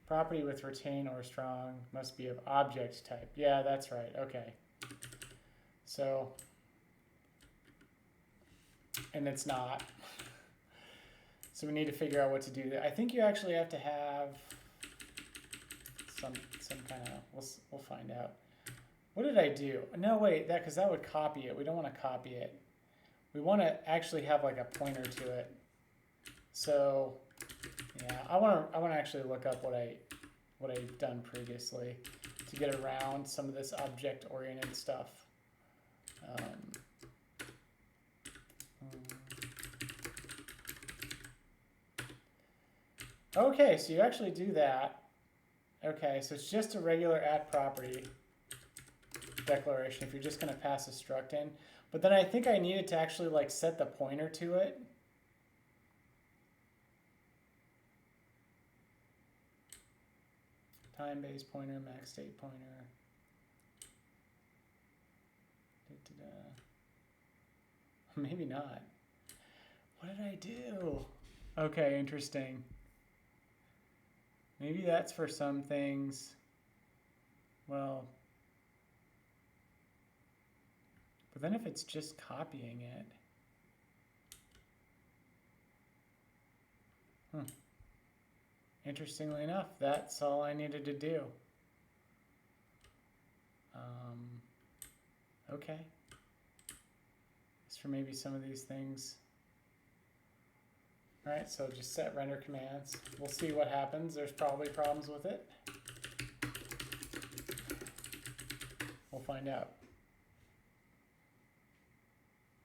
Speaker 1: Property with retain or strong must be of object type. Yeah, that's right. Okay. So, and it's not. So we need to figure out what to do. I think you actually have to have some kind of. We'll find out. What did I do? No, wait. Because that would copy it. We don't want to copy it. We want to actually have like a pointer to it. So. Yeah, I want to actually look up what I've done previously to get around some of this object-oriented stuff. Okay, so you actually do that. Okay, so it's just a regular at property declaration if you're just going to pass a struct in. But then I think I needed to actually like set the pointer to it. Time-based pointer, max state pointer. Maybe not. What did I do? Okay, interesting. Maybe that's for some things. Well, but then if it's just copying it. Interestingly enough, that's all I needed to do. Okay. As for maybe some of these things. All right, so just set render commands. We'll see what happens. There's probably problems with it. We'll find out.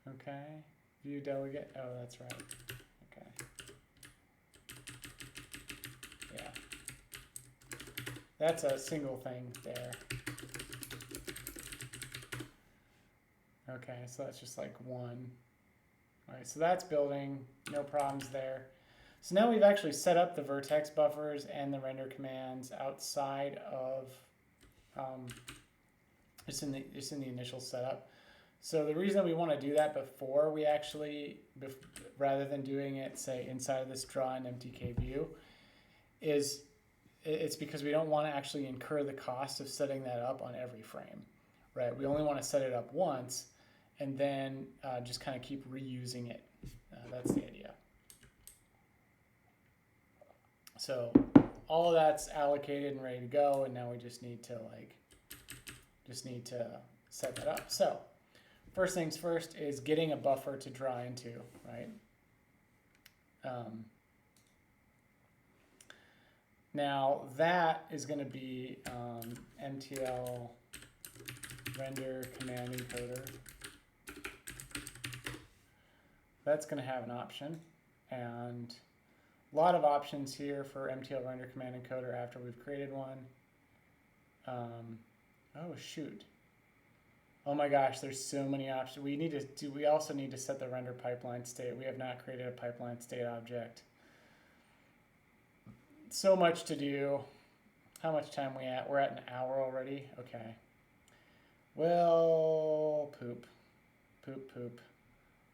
Speaker 1: Okay, view delegate. Oh, that's right. Okay. Yeah. That's a single thing there. Okay, so that's just like one. All right, so that's building, no problems there. So now we've actually set up the vertex buffers and the render commands outside of just in the initial setup. So the reason we want to do that before we actually, rather than doing it, say, inside of this draw and MTK view, is it's because we don't want to actually incur the cost of setting that up on every frame, right? We only want to set it up once and then just kind of keep reusing it. That's the idea. So all of that's allocated and ready to go, and now we just need to set that up. So first things first is getting a buffer to draw into, right? Now that is going to be MTL Render Command Encoder. That's going to have an option, and a lot of options here for MTL Render Command Encoder after we've created one. Oh shoot. Oh my gosh, there's so many options. We also need to set the render pipeline state. We have not created a pipeline state object. So much to do. How much time we at? We're at an hour already. Okay. Well, poop.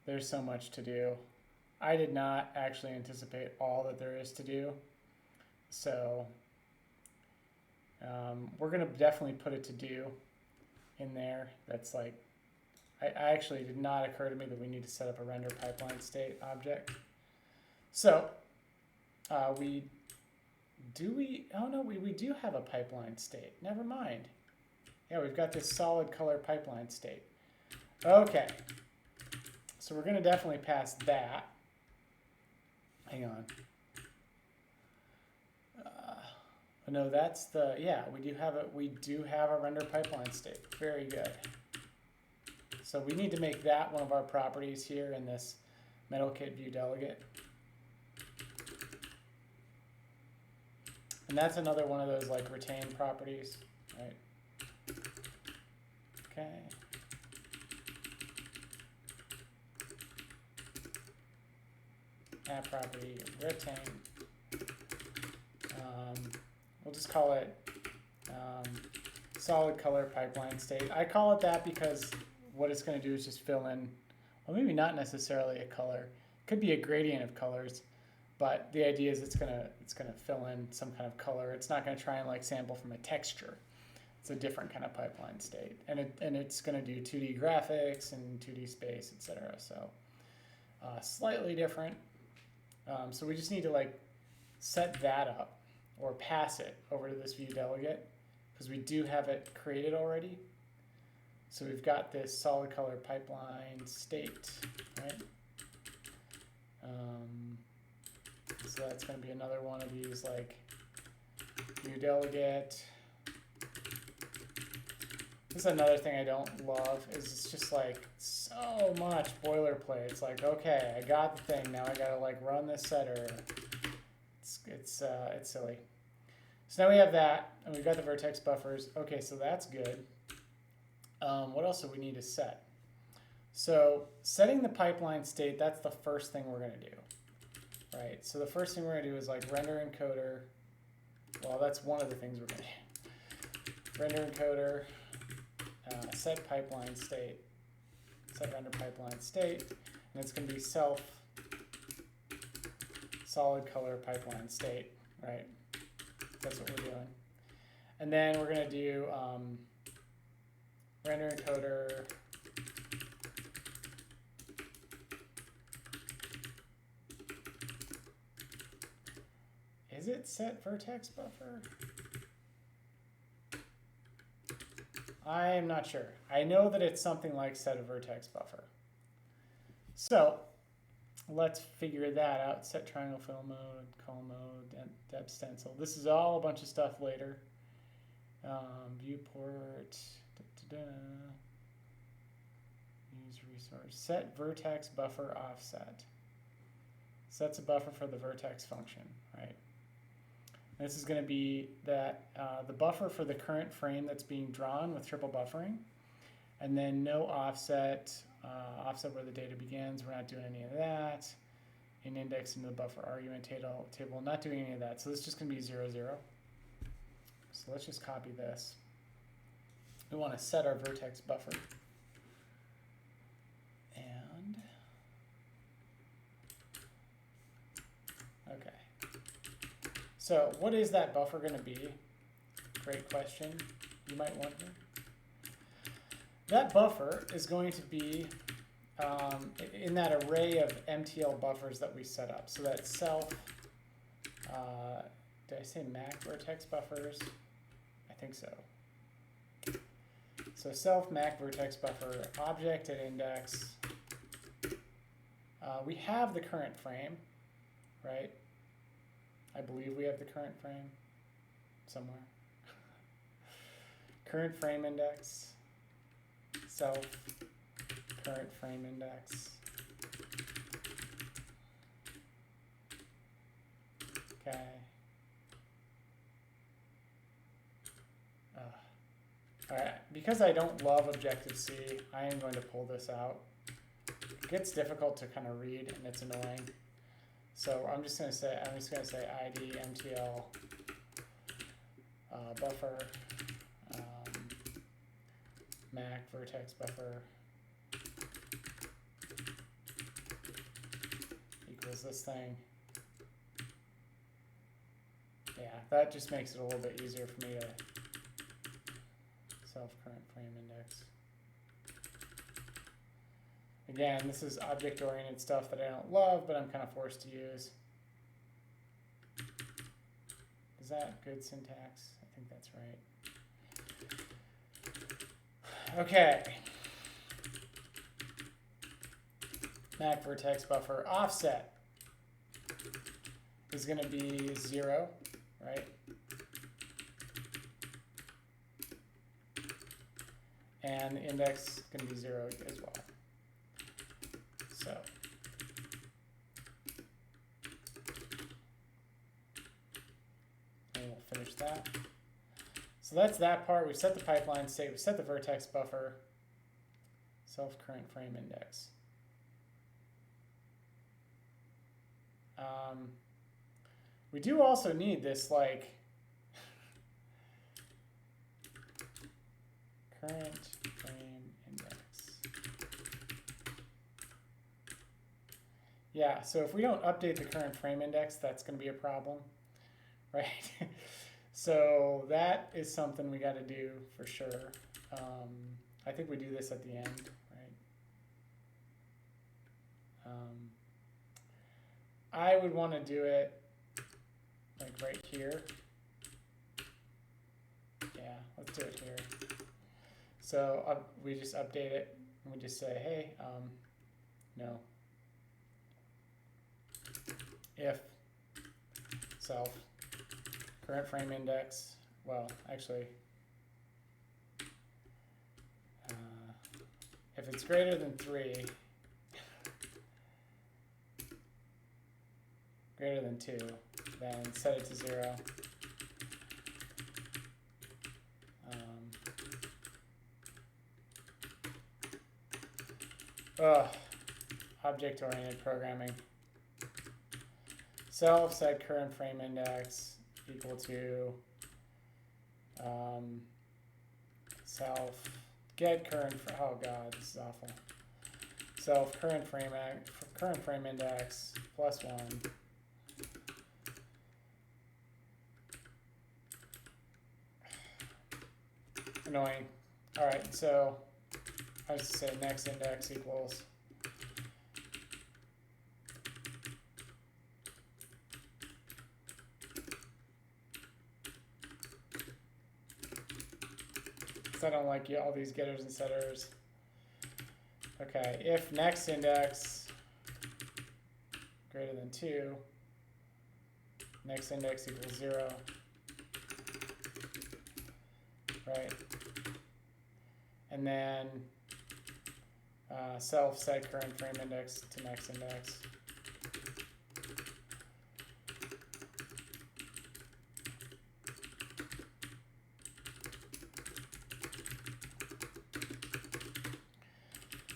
Speaker 1: There's so much to do. I did not actually anticipate all that there is to do. So we're going to definitely put it to do in there. That's like, I actually did not occur to me that we need to set up a render pipeline state object. So we do have a pipeline state. Never mind. Yeah, we've got this solid color pipeline state. Okay. So we're going to definitely pass that. Hang on. No, that's the, yeah, we do have a render pipeline state. Very good. So we need to make that one of our properties here in this Metal Kit view delegate. And that's another one of those like retain properties, right? Okay. Add property retain. We'll just call it solid color pipeline state. I call it that because what it's going to do is just fill in, well, maybe not necessarily a color. It could be a gradient of colors, but the idea is it's going to fill in some kind of color. It's not going to try and like sample from a texture. It's a different kind of pipeline state, and it's going to do 2D graphics and 2D space, etc. So slightly different. So we just need to like set that up or pass it over to this view delegate because we do have it created already. So we've got this solid color pipeline state, right? So that's going to be another one of these like view delegate. This is another thing I don't love is it's just like so much boilerplate. It's like, okay, I got the thing. Now I got to like run this setter. It's It's silly. So now we have that, and we've got the vertex buffers. Okay, so that's good. What else do we need to set? So setting the pipeline state, that's the first thing we're going to do. Right, so the first thing we're going to do is like render encoder. Well, that's one of the things we're going to do. Render encoder, set pipeline state, set render pipeline state, and it's going to be self solid color pipeline state, right? That's what we're doing. And then we're going to do render encoder is it set vertex buffer? I am not sure. I know that it's something like set a vertex buffer. So let's figure that out. Set triangle fill mode, call mode, depth stencil. This is all a bunch of stuff later. Viewport, use resource. Set vertex buffer offset. Sets a buffer for the vertex function, right? This is going to be that the buffer for the current frame that's being drawn with triple buffering, and then no offset, offset where the data begins. We're not doing any of that. In index into the buffer argument table, not doing any of that. So this is just going to be 0, 0. So let's just copy this. We want to set our vertex buffer. And, okay. So what is that buffer going to be? Great question. You might wonder. That buffer is going to be in that array of MTL buffers that we set up. So that self, did I say Mac vertex buffers? I think so. So self Mac vertex buffer, object at index. We have the current frame, right? I believe we have the current frame somewhere. Current frame index, self, current frame index. Okay. All right, because I don't love Objective-C, I am going to pull this out. It gets difficult to kind of read, and it's annoying. So I'm just going to say ID MTL buffer Mac vertex buffer equals this thing. Yeah, that just makes it a little bit easier for me to self current frame index. Again, this is object-oriented stuff that I don't love, but I'm kind of forced to use. Is that good syntax? I think that's right. Okay. Mac vertex buffer offset is going to be 0, right? And the index is going to be 0 as well. So and we'll finish that. So that's that part. We've set the pipeline state. We've set the vertex buffer. Self current frame index. We do also need this like current frame index. Yeah, so if we don't update the current frame index, that's going to be a problem, right? So that is something we got to do for sure. I think we do this at the end, right? I would want to do it like right here. Yeah, let's do it here. So we just update it and we just say, hey, no. If self current frame index, well, actually, if it's greater than 3, greater than 2, then set it to 0. Object-oriented programming. Self set current frame index equal to self get current. Oh god, this is awful. Self current frame index plus 1. Annoying. All right, so I was to say next index equals I don't like all these getters and setters. Okay, if next index greater than 2, next index equals 0, right? And then self set current frame index to next index.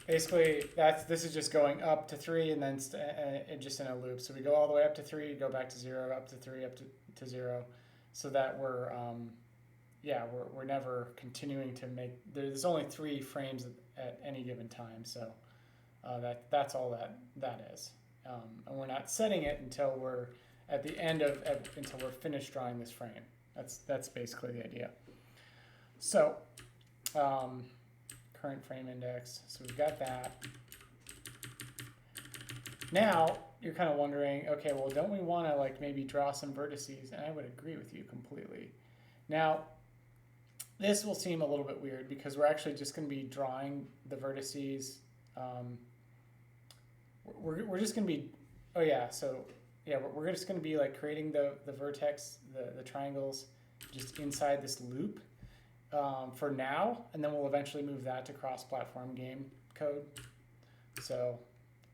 Speaker 1: Basically, this is just going up to 3 and then just in a loop. So we go all the way up to 3, go back to 0, up to 3, up to 0, so that we're never continuing to make. There's only 3 frames at any given time, so that's all that is. And we're not setting it until we're at the end until we're finished drawing this frame. That's basically the idea. So. Current frame index, so we've got that. Now you're kind of wondering, okay, well, don't we want to like maybe draw some vertices? And I would agree with you completely. Now this will seem a little bit weird because we're actually just going to be drawing the vertices. We're just going to be, oh yeah, so yeah, we're just going to be like creating the vertex, the triangles just inside this loop. For now, and then we'll eventually move that to cross-platform game code. So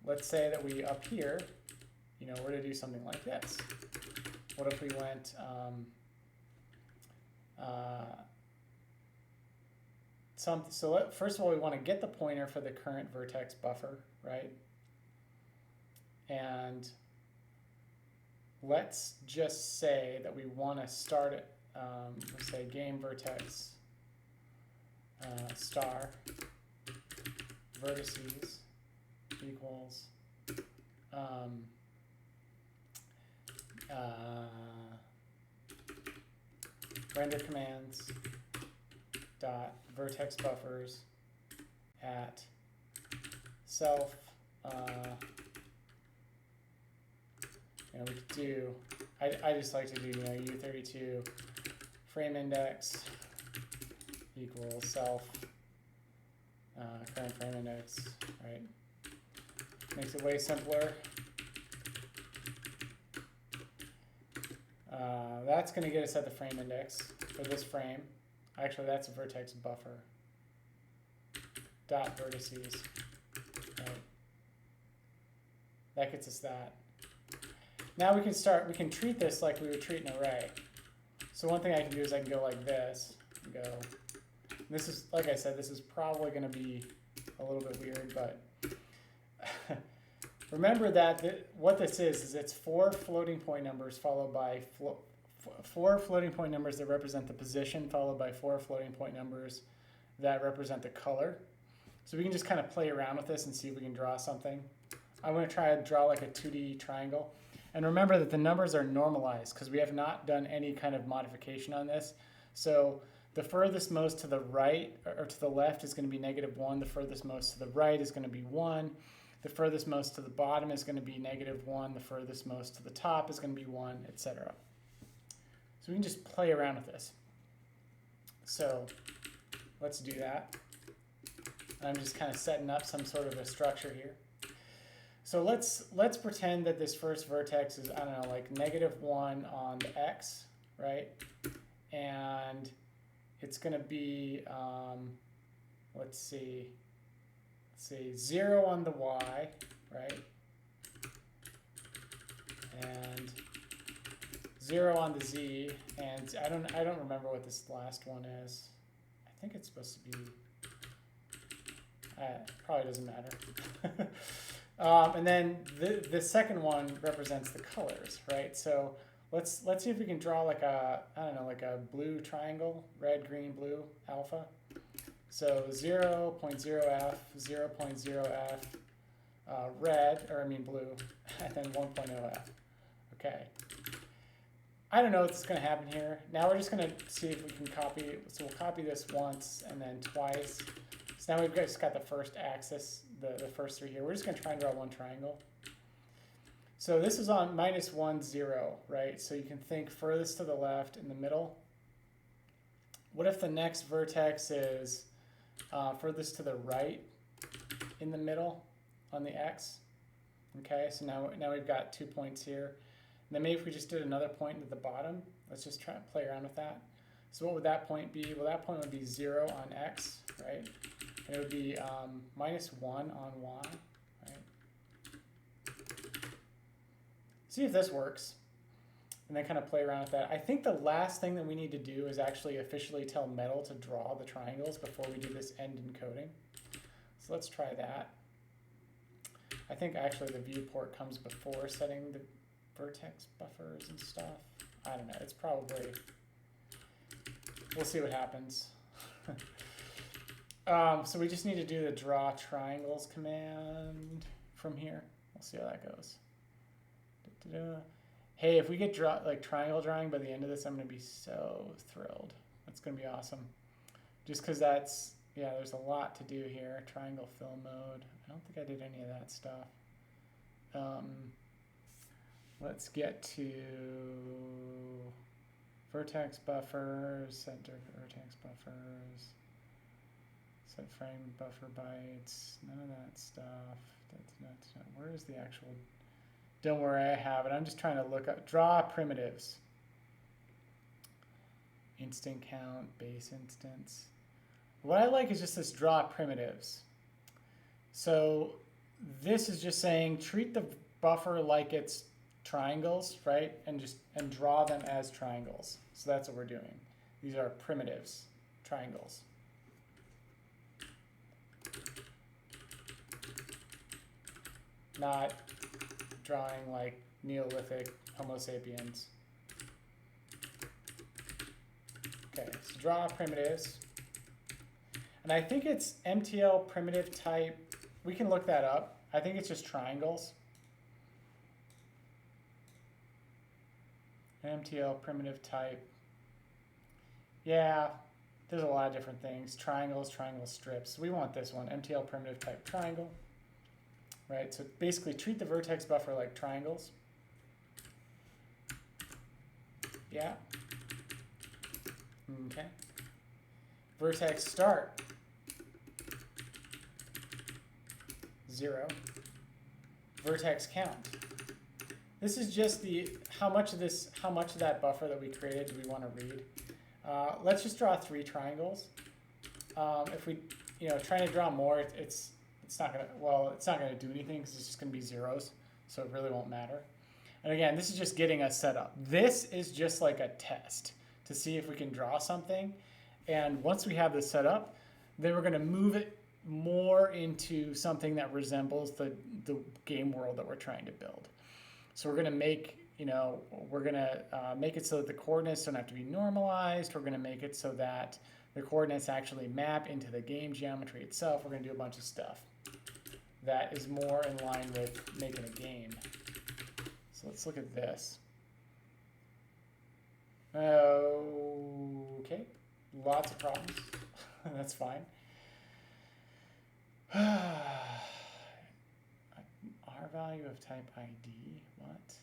Speaker 1: let's say that we up here, we're to do something like this. What if we went first of all, we want to get the pointer for the current vertex buffer, right? And let's just say that we want to start it. Let's say game vertex star vertices equals render commands dot vertex buffers at self. We could do. I just like to do U32 frame index equals self current frame index, right? Makes it way simpler. That's going to get us at the frame index for this frame. Actually, that's a vertex buffer dot vertices, right? That gets us that. Now we can treat this like we would treat an array. So one thing I can do is I can go like this, and go. This is, like I said, this is probably going to be a little bit weird, but remember that what this is it's 4 floating point numbers followed by 4 floating point numbers that represent the position, followed by 4 floating point numbers that represent the color. So we can just kind of play around with this and see if we can draw something. I'm going to try to draw like a 2D triangle. And remember that the numbers are normalized because we have not done any kind of modification on this. So the furthest most to the right or to the left is going to be -1. The furthest most to the right is going to be 1. The furthest most to the bottom is going to be -1. The furthest most to the top is going to be 1, etc. So we can just play around with this. So let's do that. I'm just kind of setting up some sort of a structure here. So let's pretend that this first vertex is, I don't know, like -1 on the x, right? And it's going to be, let's see, 0 on the y, right? And 0 on the Z, and I don't remember what this last one is. I think it's supposed to be. Probably doesn't matter. And then the second one represents the colors, right? So let's see if we can draw like a, I don't know, like a blue triangle, red, green, blue, alpha. So 0.0F, 0.0F, red, or I mean blue, and then 1.0F. Okay. I don't know what's going to happen here. Now we're just going to see if we can copy. So we'll copy this once and then twice. So now we've just got the first axis, the first three here. We're just going to try and draw one triangle. So this is on -1, 0, right? So you can think furthest to the left in the middle. What if the next vertex is furthest to the right in the middle on the x? Okay, so now we've got 2 points here. And then maybe if we just did another point at the bottom, let's just try and play around with that. So what would that point be? Well, that point would be 0 on x, right? And it would be -1 on y, right? See if this works. And then kind of play around with that. I think the last thing that we need to do is actually officially tell Metal to draw the triangles before we do this end encoding. So let's try that. I think actually the viewport comes before setting the Vertex buffers and stuff. I don't know. It's probably, we'll see what happens. So we just need to do the draw triangles command from here. We'll see how that goes. Hey, if we get triangle drawing by the end of this, I'm going to be so thrilled. That's going to be awesome. Just because that's, yeah, there's a lot to do here. Triangle fill mode. I don't think I did any of that stuff. Let's get to Vertex Buffers, set Vertex Buffers, set frame buffer bytes, none of that stuff. That's not, where is the actual, don't worry, I have it. I'm just trying to look up, draw primitives. Instant count, base instance. What I like is just this draw primitives. So this is just saying treat the buffer like it's triangles, right? And draw them as triangles. So that's what we're doing. These are primitives, triangles. Not drawing like Neolithic Homo sapiens. Okay, so draw primitives. And I think it's MTL primitive type. We can look that up. I think it's just triangles. MTL primitive type. Yeah, there's a lot of different things. Triangles, triangle strips. We want this one, MTL primitive type triangle. Right, so basically treat the vertex buffer like triangles. Yeah. Okay. Vertex start. 0. Vertex count. This is just the how much of that buffer that we created do we want to read. Let's just draw 3 triangles. If we, trying to draw more, it's not gonna do anything because it's just gonna be zeros, so it really won't matter. And again, this is just getting us set up. This is just like a test to see if we can draw something. And once we have this set up, then we're gonna move it more into something that resembles the game world that we're trying to build. So we're gonna make, make it so that the coordinates don't have to be normalized. We're gonna make it so that the coordinates actually map into the game geometry itself. We're gonna do a bunch of stuff that is more in line with making a game. So let's look at this. Okay, lots of problems. That's fine. R value of type ID, what?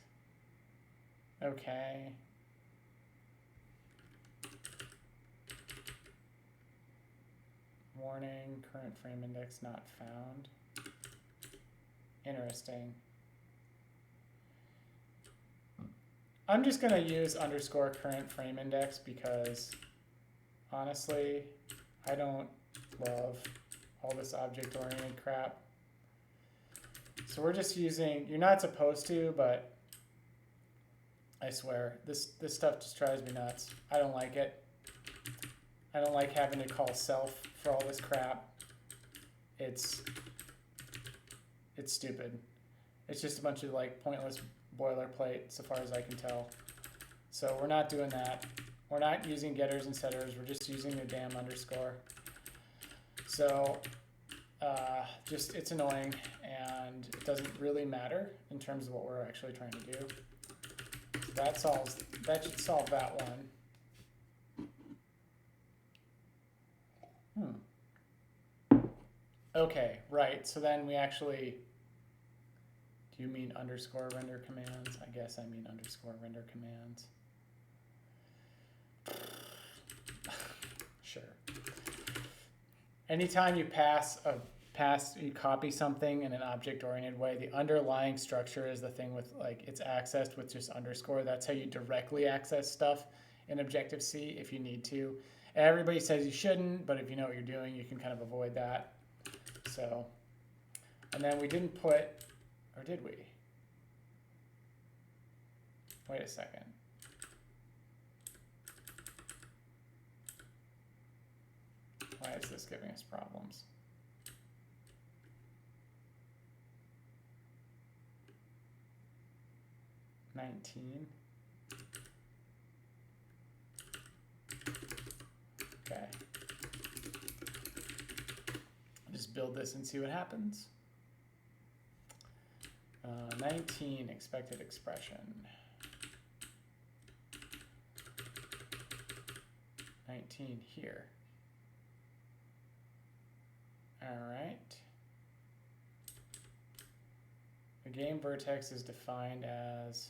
Speaker 1: Okay. Warning, current frame index not found. Interesting. I'm just gonna use underscore current frame index because honestly, I don't love all this object-oriented crap. So we're just using, you're not supposed to, but I swear, this stuff just drives me nuts. I don't like it. I don't like having to call self for all this crap. It's stupid. It's just a bunch of like pointless boilerplate so far as I can tell. So we're not doing that. We're not using getters and setters. We're just using the damn underscore. So just it's annoying, and it doesn't really matter in terms of what we're actually trying to do. That should solve that one. Okay, right. So then we actually, do you mean underscore render commands? I guess I mean underscore render commands. Sure. Anytime you you copy something in an object-oriented way, the underlying structure is the thing with like it's accessed with just underscore. That's how you directly access stuff in Objective-C if you need to. Everybody says you shouldn't, but if you know what you're doing, you can kind of avoid that. So, and then we didn't put, or did we? Wait a second. Why is this giving us problems? $19. Okay. Just build this and see what happens. 19 expected expression. 19 here. All right. The game vertex is defined as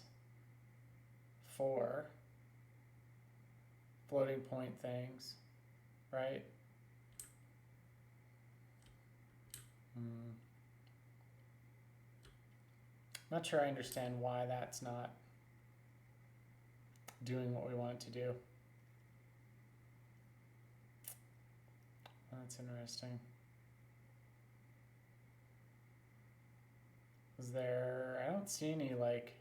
Speaker 1: 4 floating point things, right? Not sure I understand why that's not doing what we want it to do. That's interesting. Is there, I don't see any like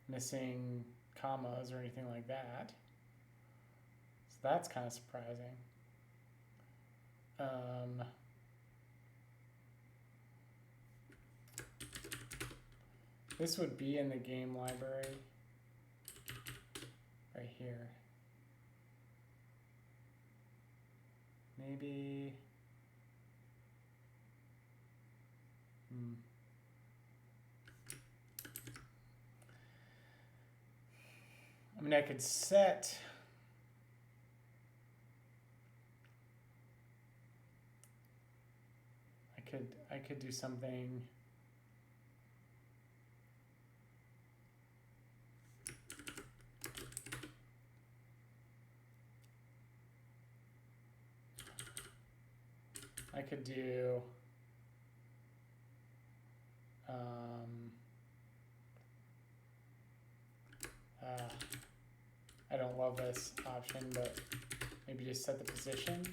Speaker 1: missing commas or anything like that. So that's kind of surprising. This would be in the game library right here. Maybe. I mean, I could set I could do something. I could do I don't love this option, but maybe just set the position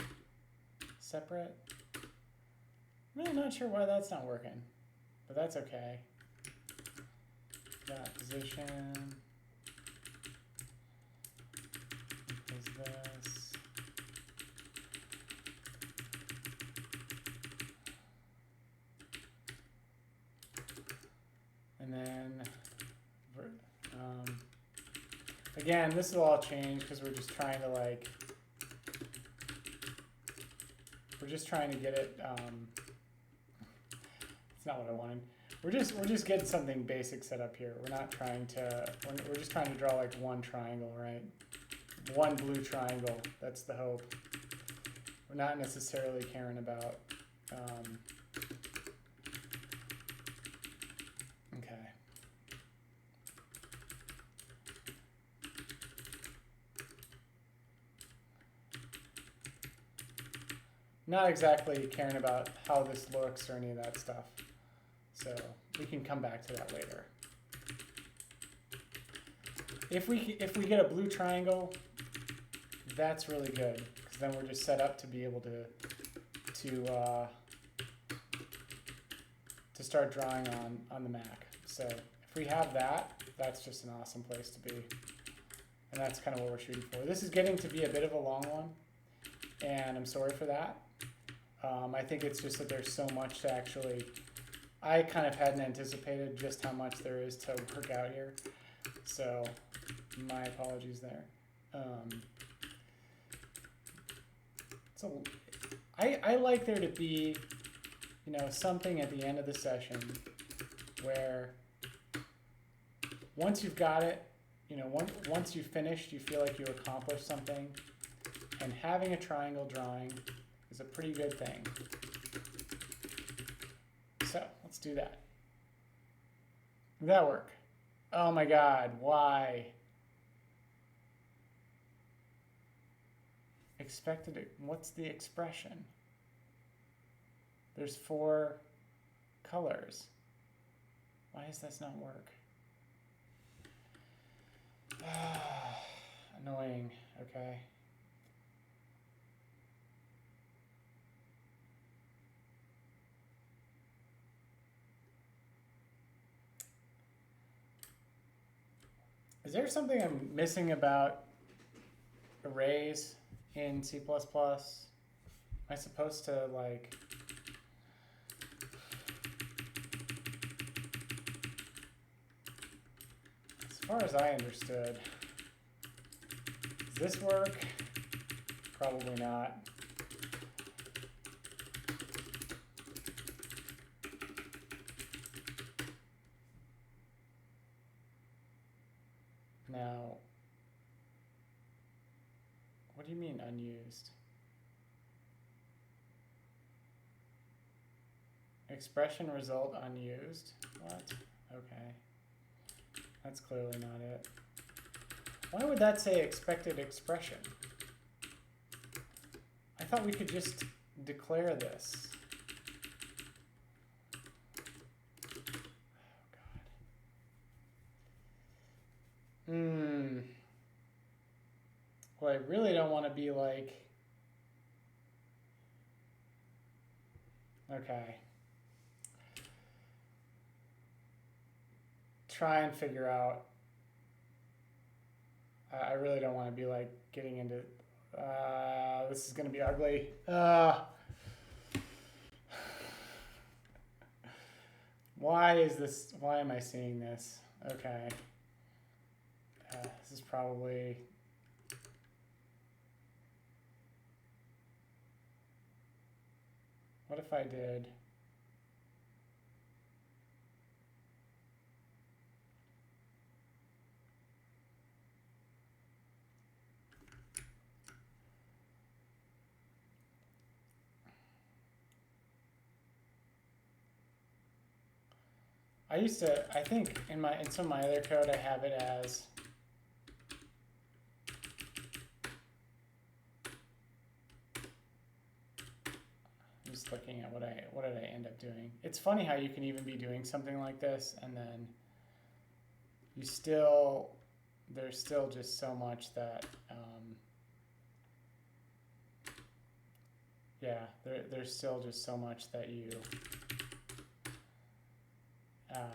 Speaker 1: separate. I'm really not sure why that's not working, but that's okay. That position equals this. And then, again, this will all change because we're just trying to like, we're just trying to get it. It's not what I wanted. We're just getting something basic set up here. We're not trying to. We're just trying to draw like one triangle, right? One blue triangle. That's the hope. We're not necessarily caring about. Okay. Not exactly caring about how this looks or any of that stuff. So we can come back to that later. If we get a blue triangle, that's really good because then we're just set up to be able to start drawing on the Mac. So if we have that, that's just an awesome place to be. And that's kind of what we're shooting for. This is getting to be a bit of a long one, and I'm sorry for that. I think it's just that there's so much to actually, I kind of hadn't anticipated just how much there is to work out here. So my apologies there. So I like there to be, you know, something at the end of the session where once you've got it, you know, once you've finished, you feel like you accomplished something, and having a triangle drawing is a pretty good thing. So let's do that. Did that work? Oh my God, why? Expected, what's the expression? There's 4 colors. Why does this not work? Annoying, okay. Is there something I'm missing about arrays in C++? Am I supposed to, like, as far as I understood, does this work? Probably not. Now, what do you mean unused? Expression result unused? What? Okay. That's clearly not it. Why would that say expected expression? I thought we could just declare this. Oh, God. Well, I really don't want to be like... Okay. Try and figure out... I really don't want to be like getting into... this is going to be ugly. Why is this... Why am I seeing this? Okay. This is probably... What if I did... I think in some of my other code I have it as I'm just looking at what did I end up doing. It's funny how you can even be doing something like this and then there's still just so much that there's still just so much that you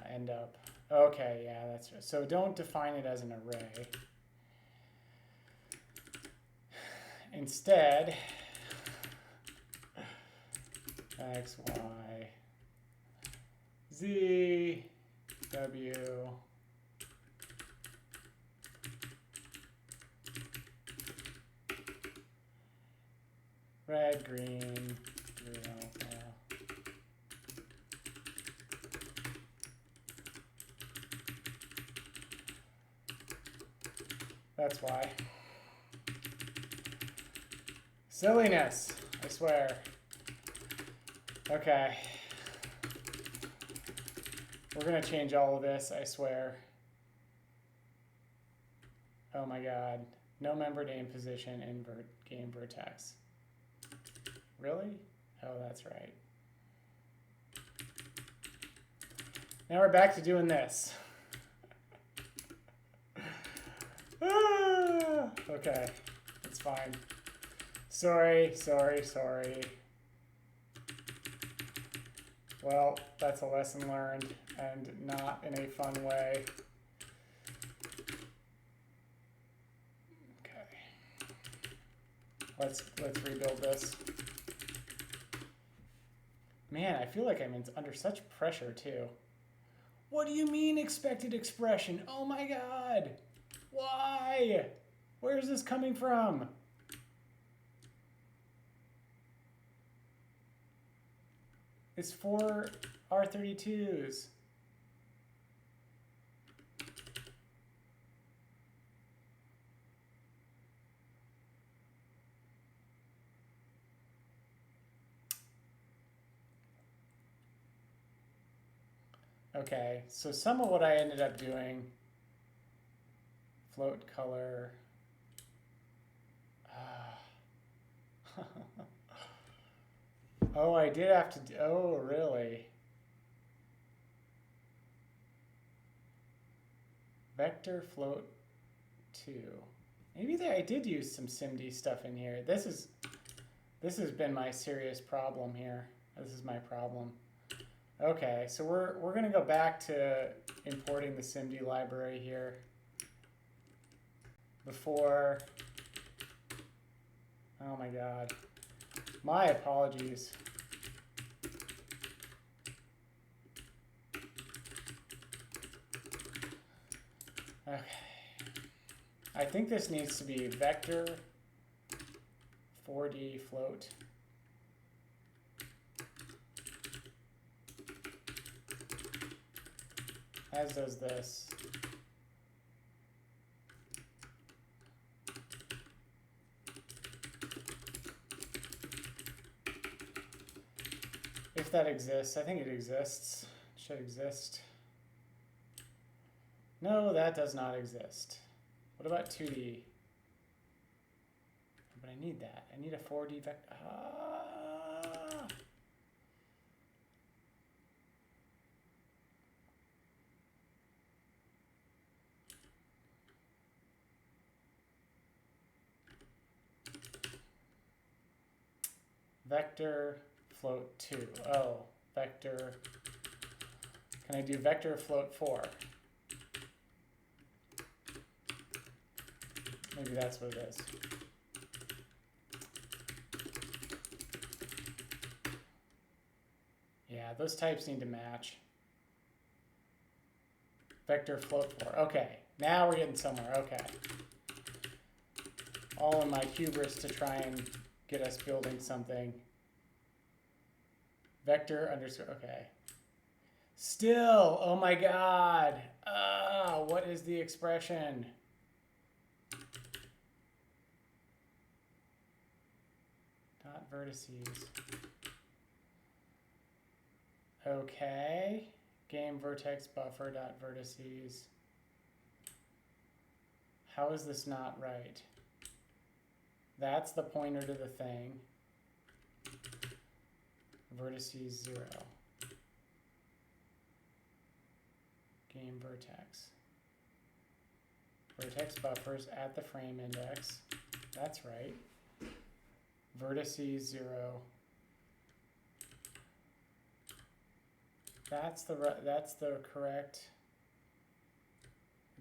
Speaker 1: end up, okay, yeah, that's right. So don't define it as an array. Instead, X, Y, Z, W, red, green, blue, that's why. Silliness, I swear. Okay. We're going to change all of this, I swear. Oh my God. No member name position in game vertex. Really? Oh, that's right. Now we're back to doing this. Okay, it's fine. Sorry. Well, that's a lesson learned, and not in a fun way. Okay. Let's rebuild this. Man, I feel like I'm under such pressure too. What do you mean expected expression? Oh my god! Why? Where is this coming from? It's 4 R32s. Okay, so some of what I ended up doing, float color. Oh, I did have to do, oh, really? Vector float 2. Maybe I did use some SIMD stuff in here. This has been my serious problem here. This is my problem. Okay, so we're gonna go back to importing the SIMD library here. Before, oh my god. My apologies. Okay. I think this needs to be vector 4D float. As does this. If that exists, I think it exists. It should exist. No, that does not exist. What about 2D? But I need that. I need a 4D vector. Ah. Vector float 2. Oh, vector. Can I do vector float 4? Maybe that's what it is. Yeah, those types need to match. Vector float 4. Okay, now we're getting somewhere. Okay. All in my hubris to try and get us building something. Vector underscore, okay. Still, oh my god. What is the expression? Dot vertices. Okay. Game vertex buffer dot vertices. How is this not right? That's the pointer to the thing. Vertices 0. Game vertex. Vertex buffers at the frame index. That's right. Vertices 0. That's the correct.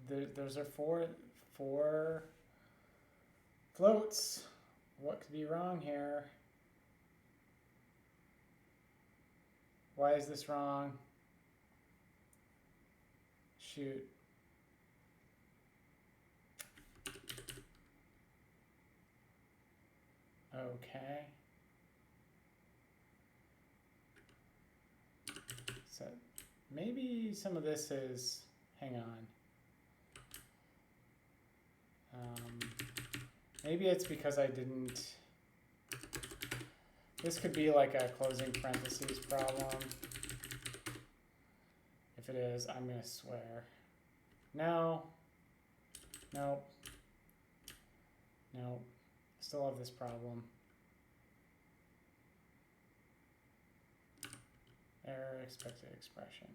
Speaker 1: Those are four floats. What could be wrong here? Why is this wrong? Shoot. Okay. So maybe some of this is, hang on. Maybe it's because I didn't, this could be like a closing parentheses problem. If it is, I'm gonna swear. No. Nope. Nope. Still have this problem. Error expected expression.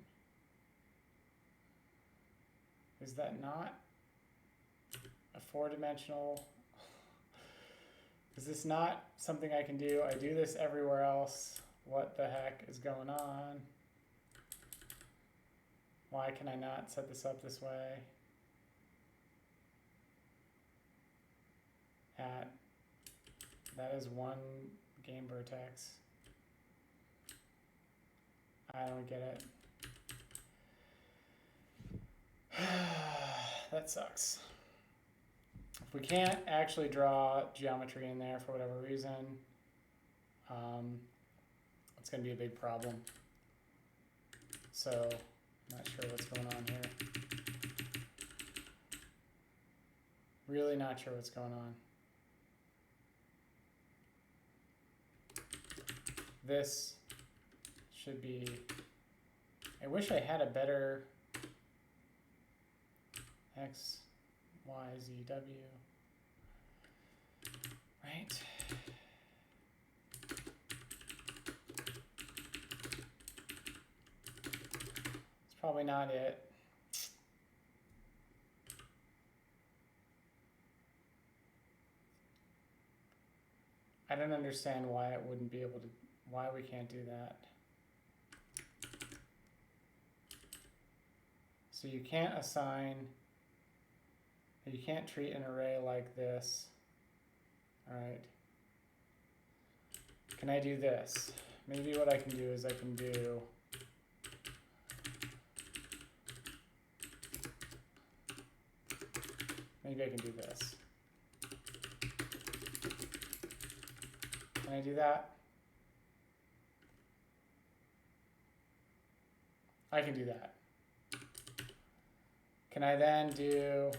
Speaker 1: Is that not a 4-dimensional? Is this not something I can do? I do this everywhere else. What the heck is going on? Why can I not set this up this way? That is one game vertex. I don't get it. That sucks. If we can't actually draw geometry in there for whatever reason, it's going to be a big problem. So, I'm not sure what's going on here. Really not sure what's going on. This should be, I wish I had a better X, Y, Z, W, right? It's probably not it. I don't understand why it wouldn't be able to, why we can't do that. So you can't assign, you can't treat an array like this. All right. Can I do this? Maybe what I can do is I can do maybe I can do this. Can I do that? I can do that. Can I then do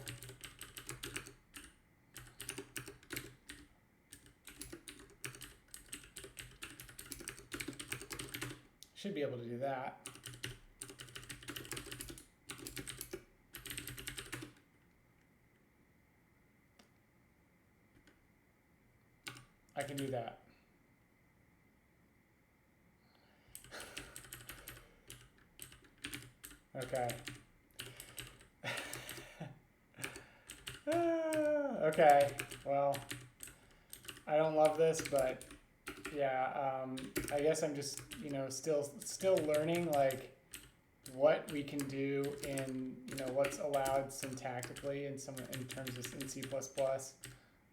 Speaker 1: should be able to do that. I can do that. Okay. Okay, well, I don't love this, but yeah, I guess I'm just, you know, still learning like what we can do in, you know, what's allowed syntactically in terms of in C++.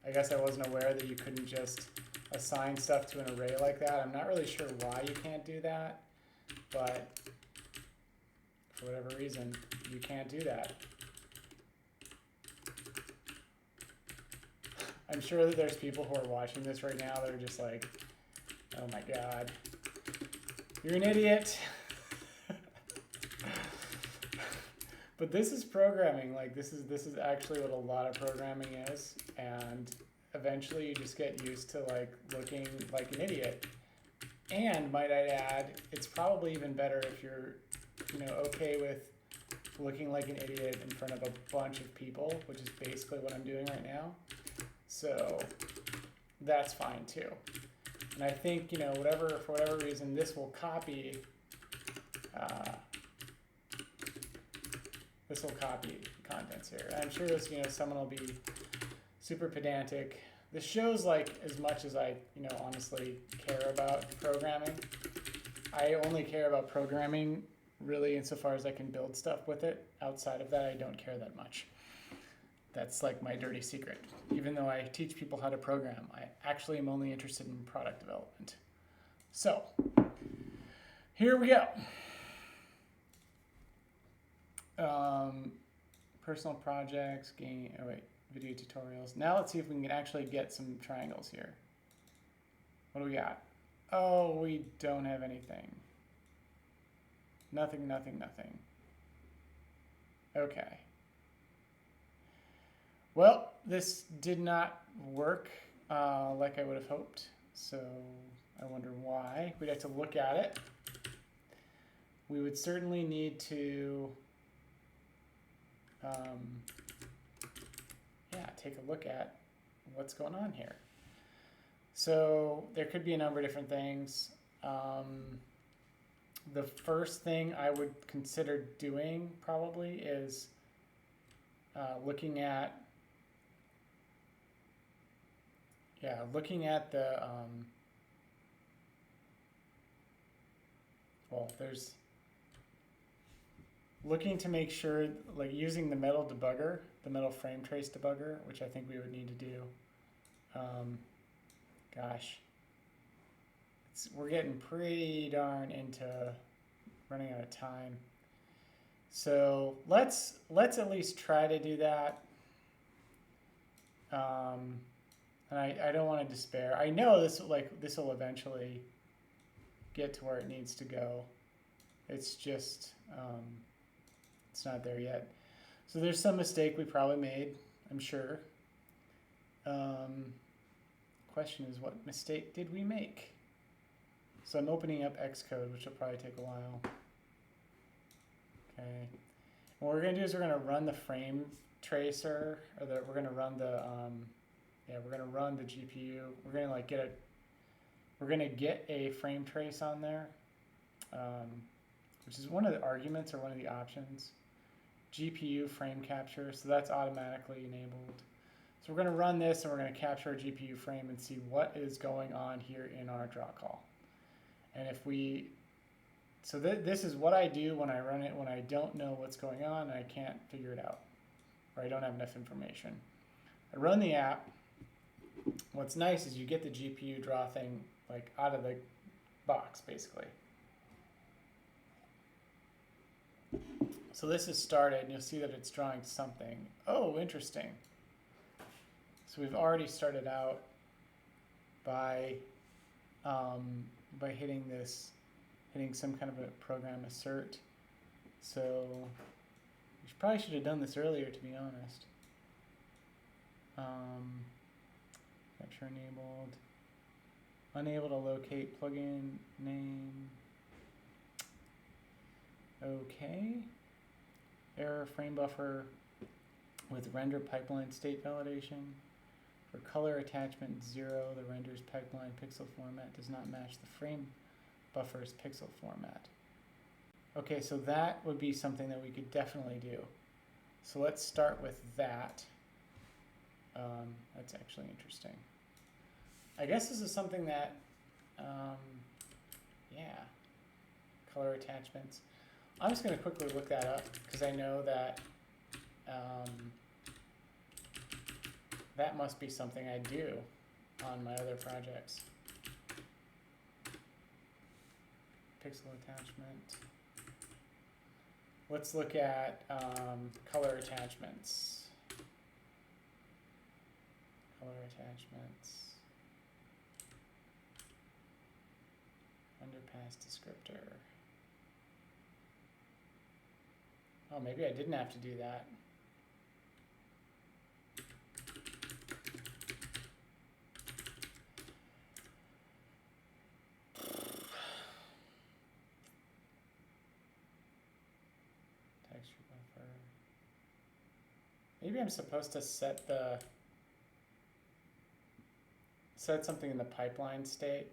Speaker 1: I guess I wasn't aware that you couldn't just assign stuff to an array like that. I'm not really sure why you can't do that, but for whatever reason, you can't do that. I'm sure that there's people who are watching this right now that are just like, oh my God, you're an idiot. But this is programming. Like this is actually what a lot of programming is, and eventually you just get used to like looking like an idiot. And might I add, it's probably even better if you're, you know, okay with looking like an idiot in front of a bunch of people, which is basically what I'm doing right now. So that's fine too. And I think, you know, for whatever reason, this will copy contents here. And I'm sure this, you know, someone will be super pedantic. This shows like as much as I, you know, honestly care about programming. I only care about programming really insofar as I can build stuff with it. Outside of that, I don't care that much. That's like my dirty secret. Even though I teach people how to program, I actually am only interested in product development. So, here we go. Personal projects, video tutorials. Now let's see if we can actually get some triangles here. What do we got? Oh, we don't have anything. Nothing, nothing, nothing. Okay. Well, this did not work like I would have hoped, so I wonder why. We'd have to look at it. We would certainly need to take a look at what's going on here. So there could be a number of different things. The first thing I would consider doing probably is looking at the well, looking to make sure, like using the metal debugger, the metal frame trace debugger, which I think we would need to do. Gosh, we're getting pretty darn into running out of time. So let's at least try to do that. And I don't want to despair. I know this will eventually get to where it needs to go. It's just it's not there yet. So there's some mistake we probably made, I'm sure. Question is, what mistake did we make? So I'm opening up Xcode, which will probably take a while. Okay. And what we're going to do is we're going to run the frame tracer, or we're going to run the we're going to run the GPU. We're going to like get a frame trace on there, which is one of the arguments or one of the options. GPU frame capture, so that's automatically enabled. So we're going to run this and we're going to capture a GPU frame and see what is going on here in our draw call. And if we, so this is what I do when I run it when I don't know what's going on and I can't figure it out, or I don't have enough information. I run the app. What's nice is you get the GPU draw thing like out of the box, basically. So this is started, and you'll see that it's drawing something. Oh, interesting. So we've already started out by hitting some kind of a program assert. So we probably should have done this earlier, to be honest. Capture enabled. Unable to locate plugin name. Okay. Error frame buffer with render pipeline state validation. For color attachment 0, the render's pipeline pixel format does not match the frame buffer's pixel format. Okay, so that would be something that we could definitely do. So let's start with that. That's actually interesting. I guess this is something that, color attachments. I'm just going to quickly look that up because I know that that must be something I do on my other projects. Pixel attachment. Let's look at color attachments. Color attachments. Underpass descriptor. Oh, maybe I didn't have to do that. Texture buffer. Maybe I'm supposed to set something in the pipeline state.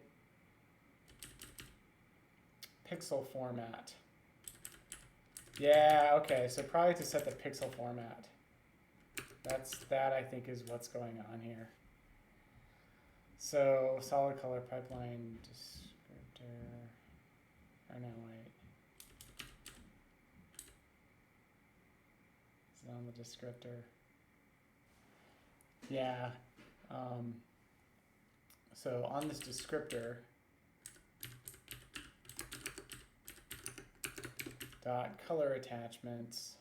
Speaker 1: Pixel format. Yeah, okay, so probably to set the pixel format. That I think is what's going on here. So solid color pipeline descriptor. Or no, wait. Is it on the descriptor? Yeah. So on this descriptor, dot color attachments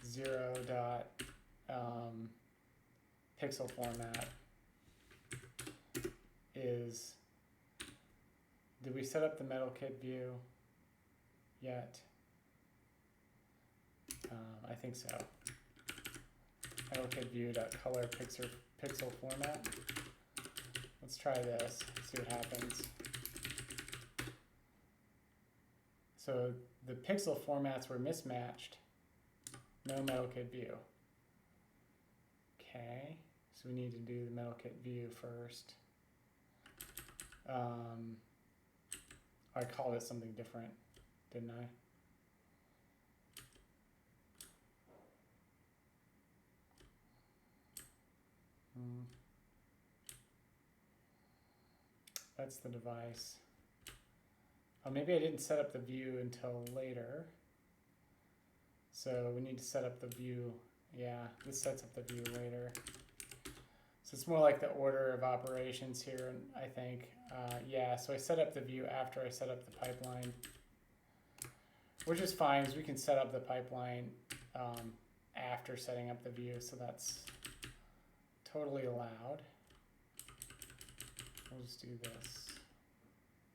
Speaker 1: zero dot pixel format is, did we set up the metal kit view yet? I think so. Metal kit view dot color pixel format. Let's try this, see what happens. So the pixel formats were mismatched. No metal kit view. Okay, so we need to do the metal kit view first. I called it something different, didn't I? That's the device. Oh, maybe I didn't set up the view until later. So we need to set up the view. Yeah, this sets up the view later. So it's more like the order of operations here, I think. Yeah, so I set up the view after I set up the pipeline, which is fine, because we can set up the pipeline after setting up the view, so that's totally allowed. We'll just do this.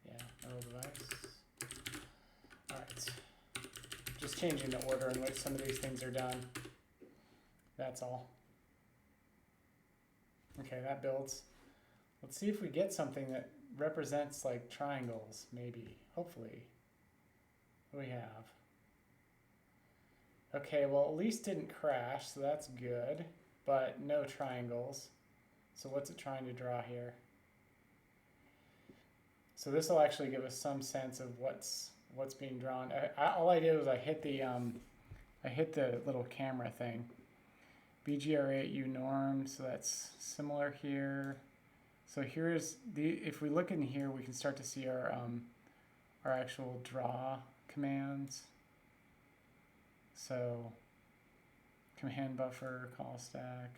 Speaker 1: Yeah, no device. All right. Just changing the order in which some of these things are done. That's all. Okay, that builds. Let's see if we get something that represents like triangles, maybe, hopefully. What do we have? Okay, well, at least didn't crash, so that's good, but no triangles. So what's it trying to draw here? So this will actually give us some sense of what's being drawn. All I did was I hit the little camera thing. BGR8U norm, so that's similar here. So here's if we look in here, we can start to see our actual draw commands. So command buffer, call stack.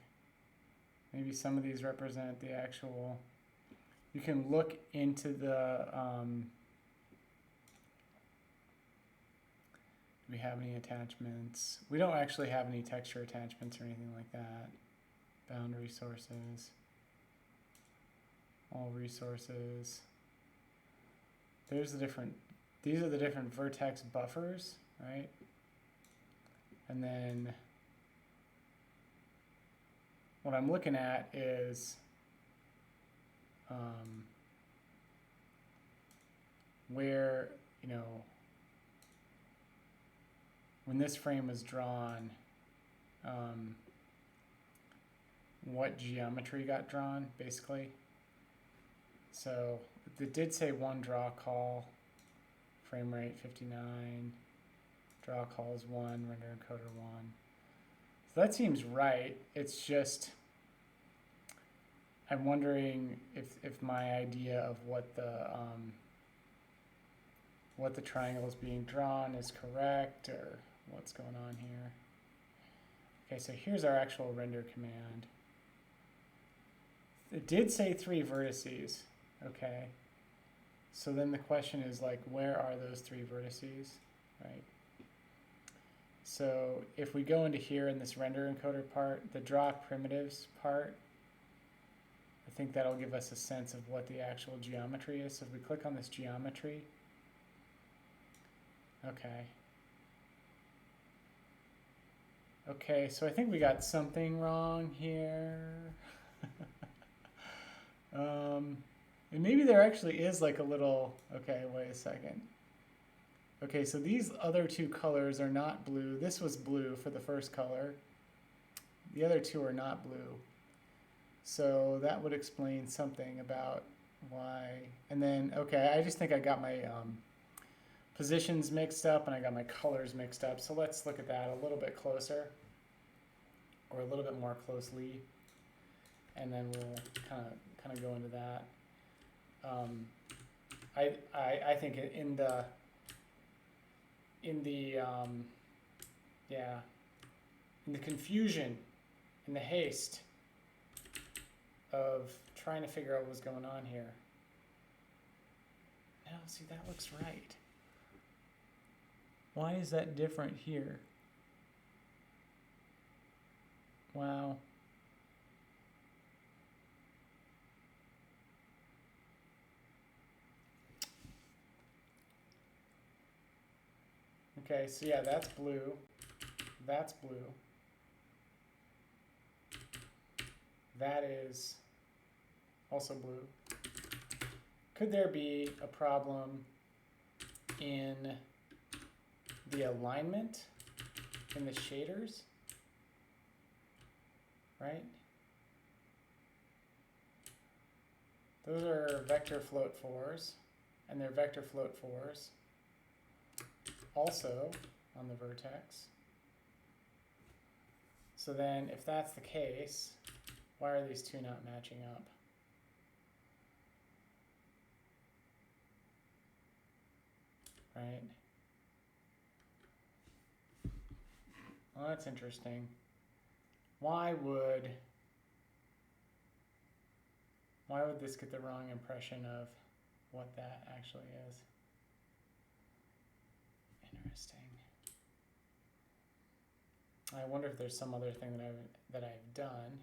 Speaker 1: Maybe some of these represent the actual. You can look into the. Do we have any attachments? We don't actually have any texture attachments or anything like that. Bound resources. All resources. There's the different. These are the different vertex buffers, right? And then what I'm looking at is where, you know, when this frame was drawn, what geometry got drawn, basically. So it did say one draw call, frame rate 59. Draw calls 1, render encoder 1. So that seems right. It's just, I'm wondering if my idea of what the triangle is being drawn is correct, or what's going on here. Okay, so here's our actual render command. It did say 3 vertices. Okay. So then the question is, like, where are those 3 vertices, right? So if we go into here in this render encoder part, the draw primitives part, I think that'll give us a sense of what the actual geometry is. So if we click on this geometry, okay. Okay, so I think we got something wrong here. And maybe there actually is like a little, okay, wait a second. Okay, so these other 2 colors are not blue. This was blue for the first color. The other 2 are not blue. So that would explain something about why. And then, okay, I just think I got my positions mixed up and I got my colors mixed up. So let's look at that a little bit closer, or a little bit more closely, and then we'll kind of go into that. I think in the confusion, in the haste of trying to figure out what's going on here. No, see, that looks right. Why is that different here? Wow. Okay, so yeah, that's blue. That's blue. That is also blue. Could there be a problem in the alignment in the shaders? Right? Those are vector float 4s, and they're vector float 4s also on the vertex. So then if that's the case, why are these 2 not matching up? right? Well, that's interesting. Why would this get the wrong impression of what that actually is? Interesting. I wonder if there's some other thing that I've done.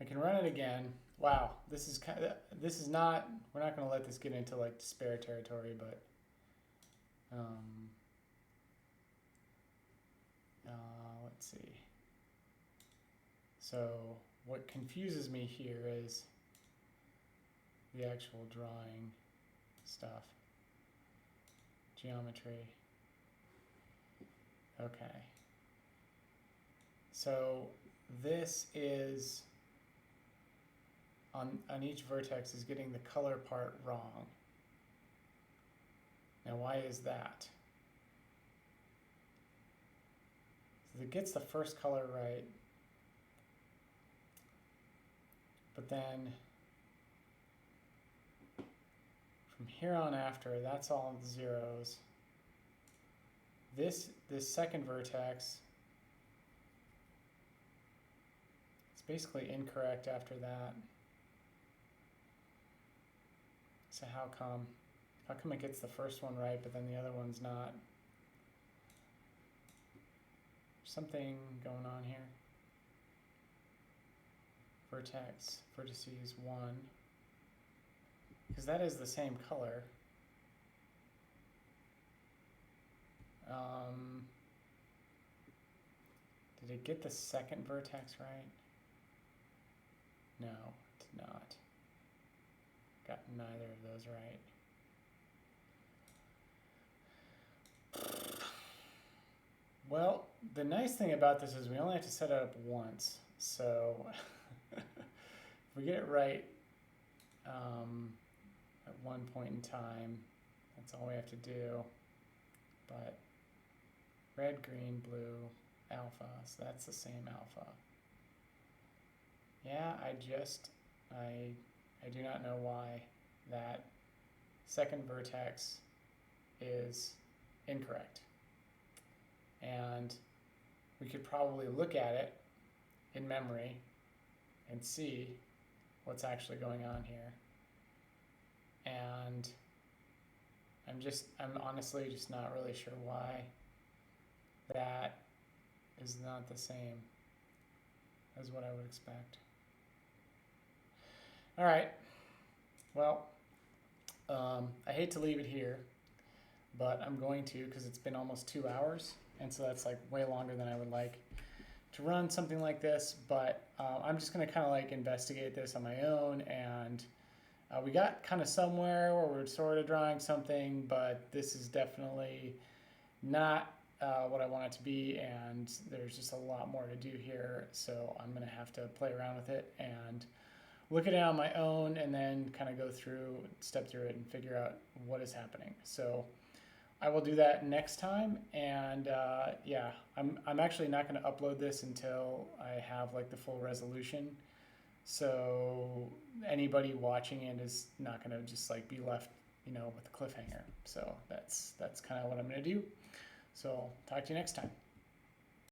Speaker 1: I can run it again. Wow, this is not. We're not going to let this get into like despair territory, but let's see. So what confuses me here is the actual drawing stuff. Geometry. Okay. So this is on each vertex is getting the color part wrong. Now why is that? So it gets the first color right, but then from here on after, that's all zeros. This second vertex, it's basically incorrect after that. So how come it gets the first one right, but then the other one's not? Something going on here. Vertices 1, because that is the same color. Did it get the second vertex right? No, it did not. Got neither of those right. Well, the nice thing about this is we only have to set it up once. So if we get it right at one point in time, that's all we have to do. But red, green, blue, alpha, so that's the same alpha. Yeah, I do not know why that second vertex is incorrect. And we could probably look at it in memory and see what's actually going on here. And I'm honestly just not really sure why that is not the same as what I would expect. All right, well, I hate to leave it here, but I'm going to, because it's been almost 2 hours, and so that's like way longer than I would like to run something like this, but I'm just going to kind of like investigate this on my own, and we got kind of somewhere where we're sort of drawing something, but this is definitely not what I want it to be, and there's just a lot more to do here, so I'm going to have to play around with it and look at it on my own, and then kind of step through it and figure out what is happening. So I will do that next time, and yeah, I'm actually not going to upload this until I have like the full resolution. So anybody watching it is not going to just like be left, with a cliffhanger. So that's kind of what I'm going to do. So talk to you next time.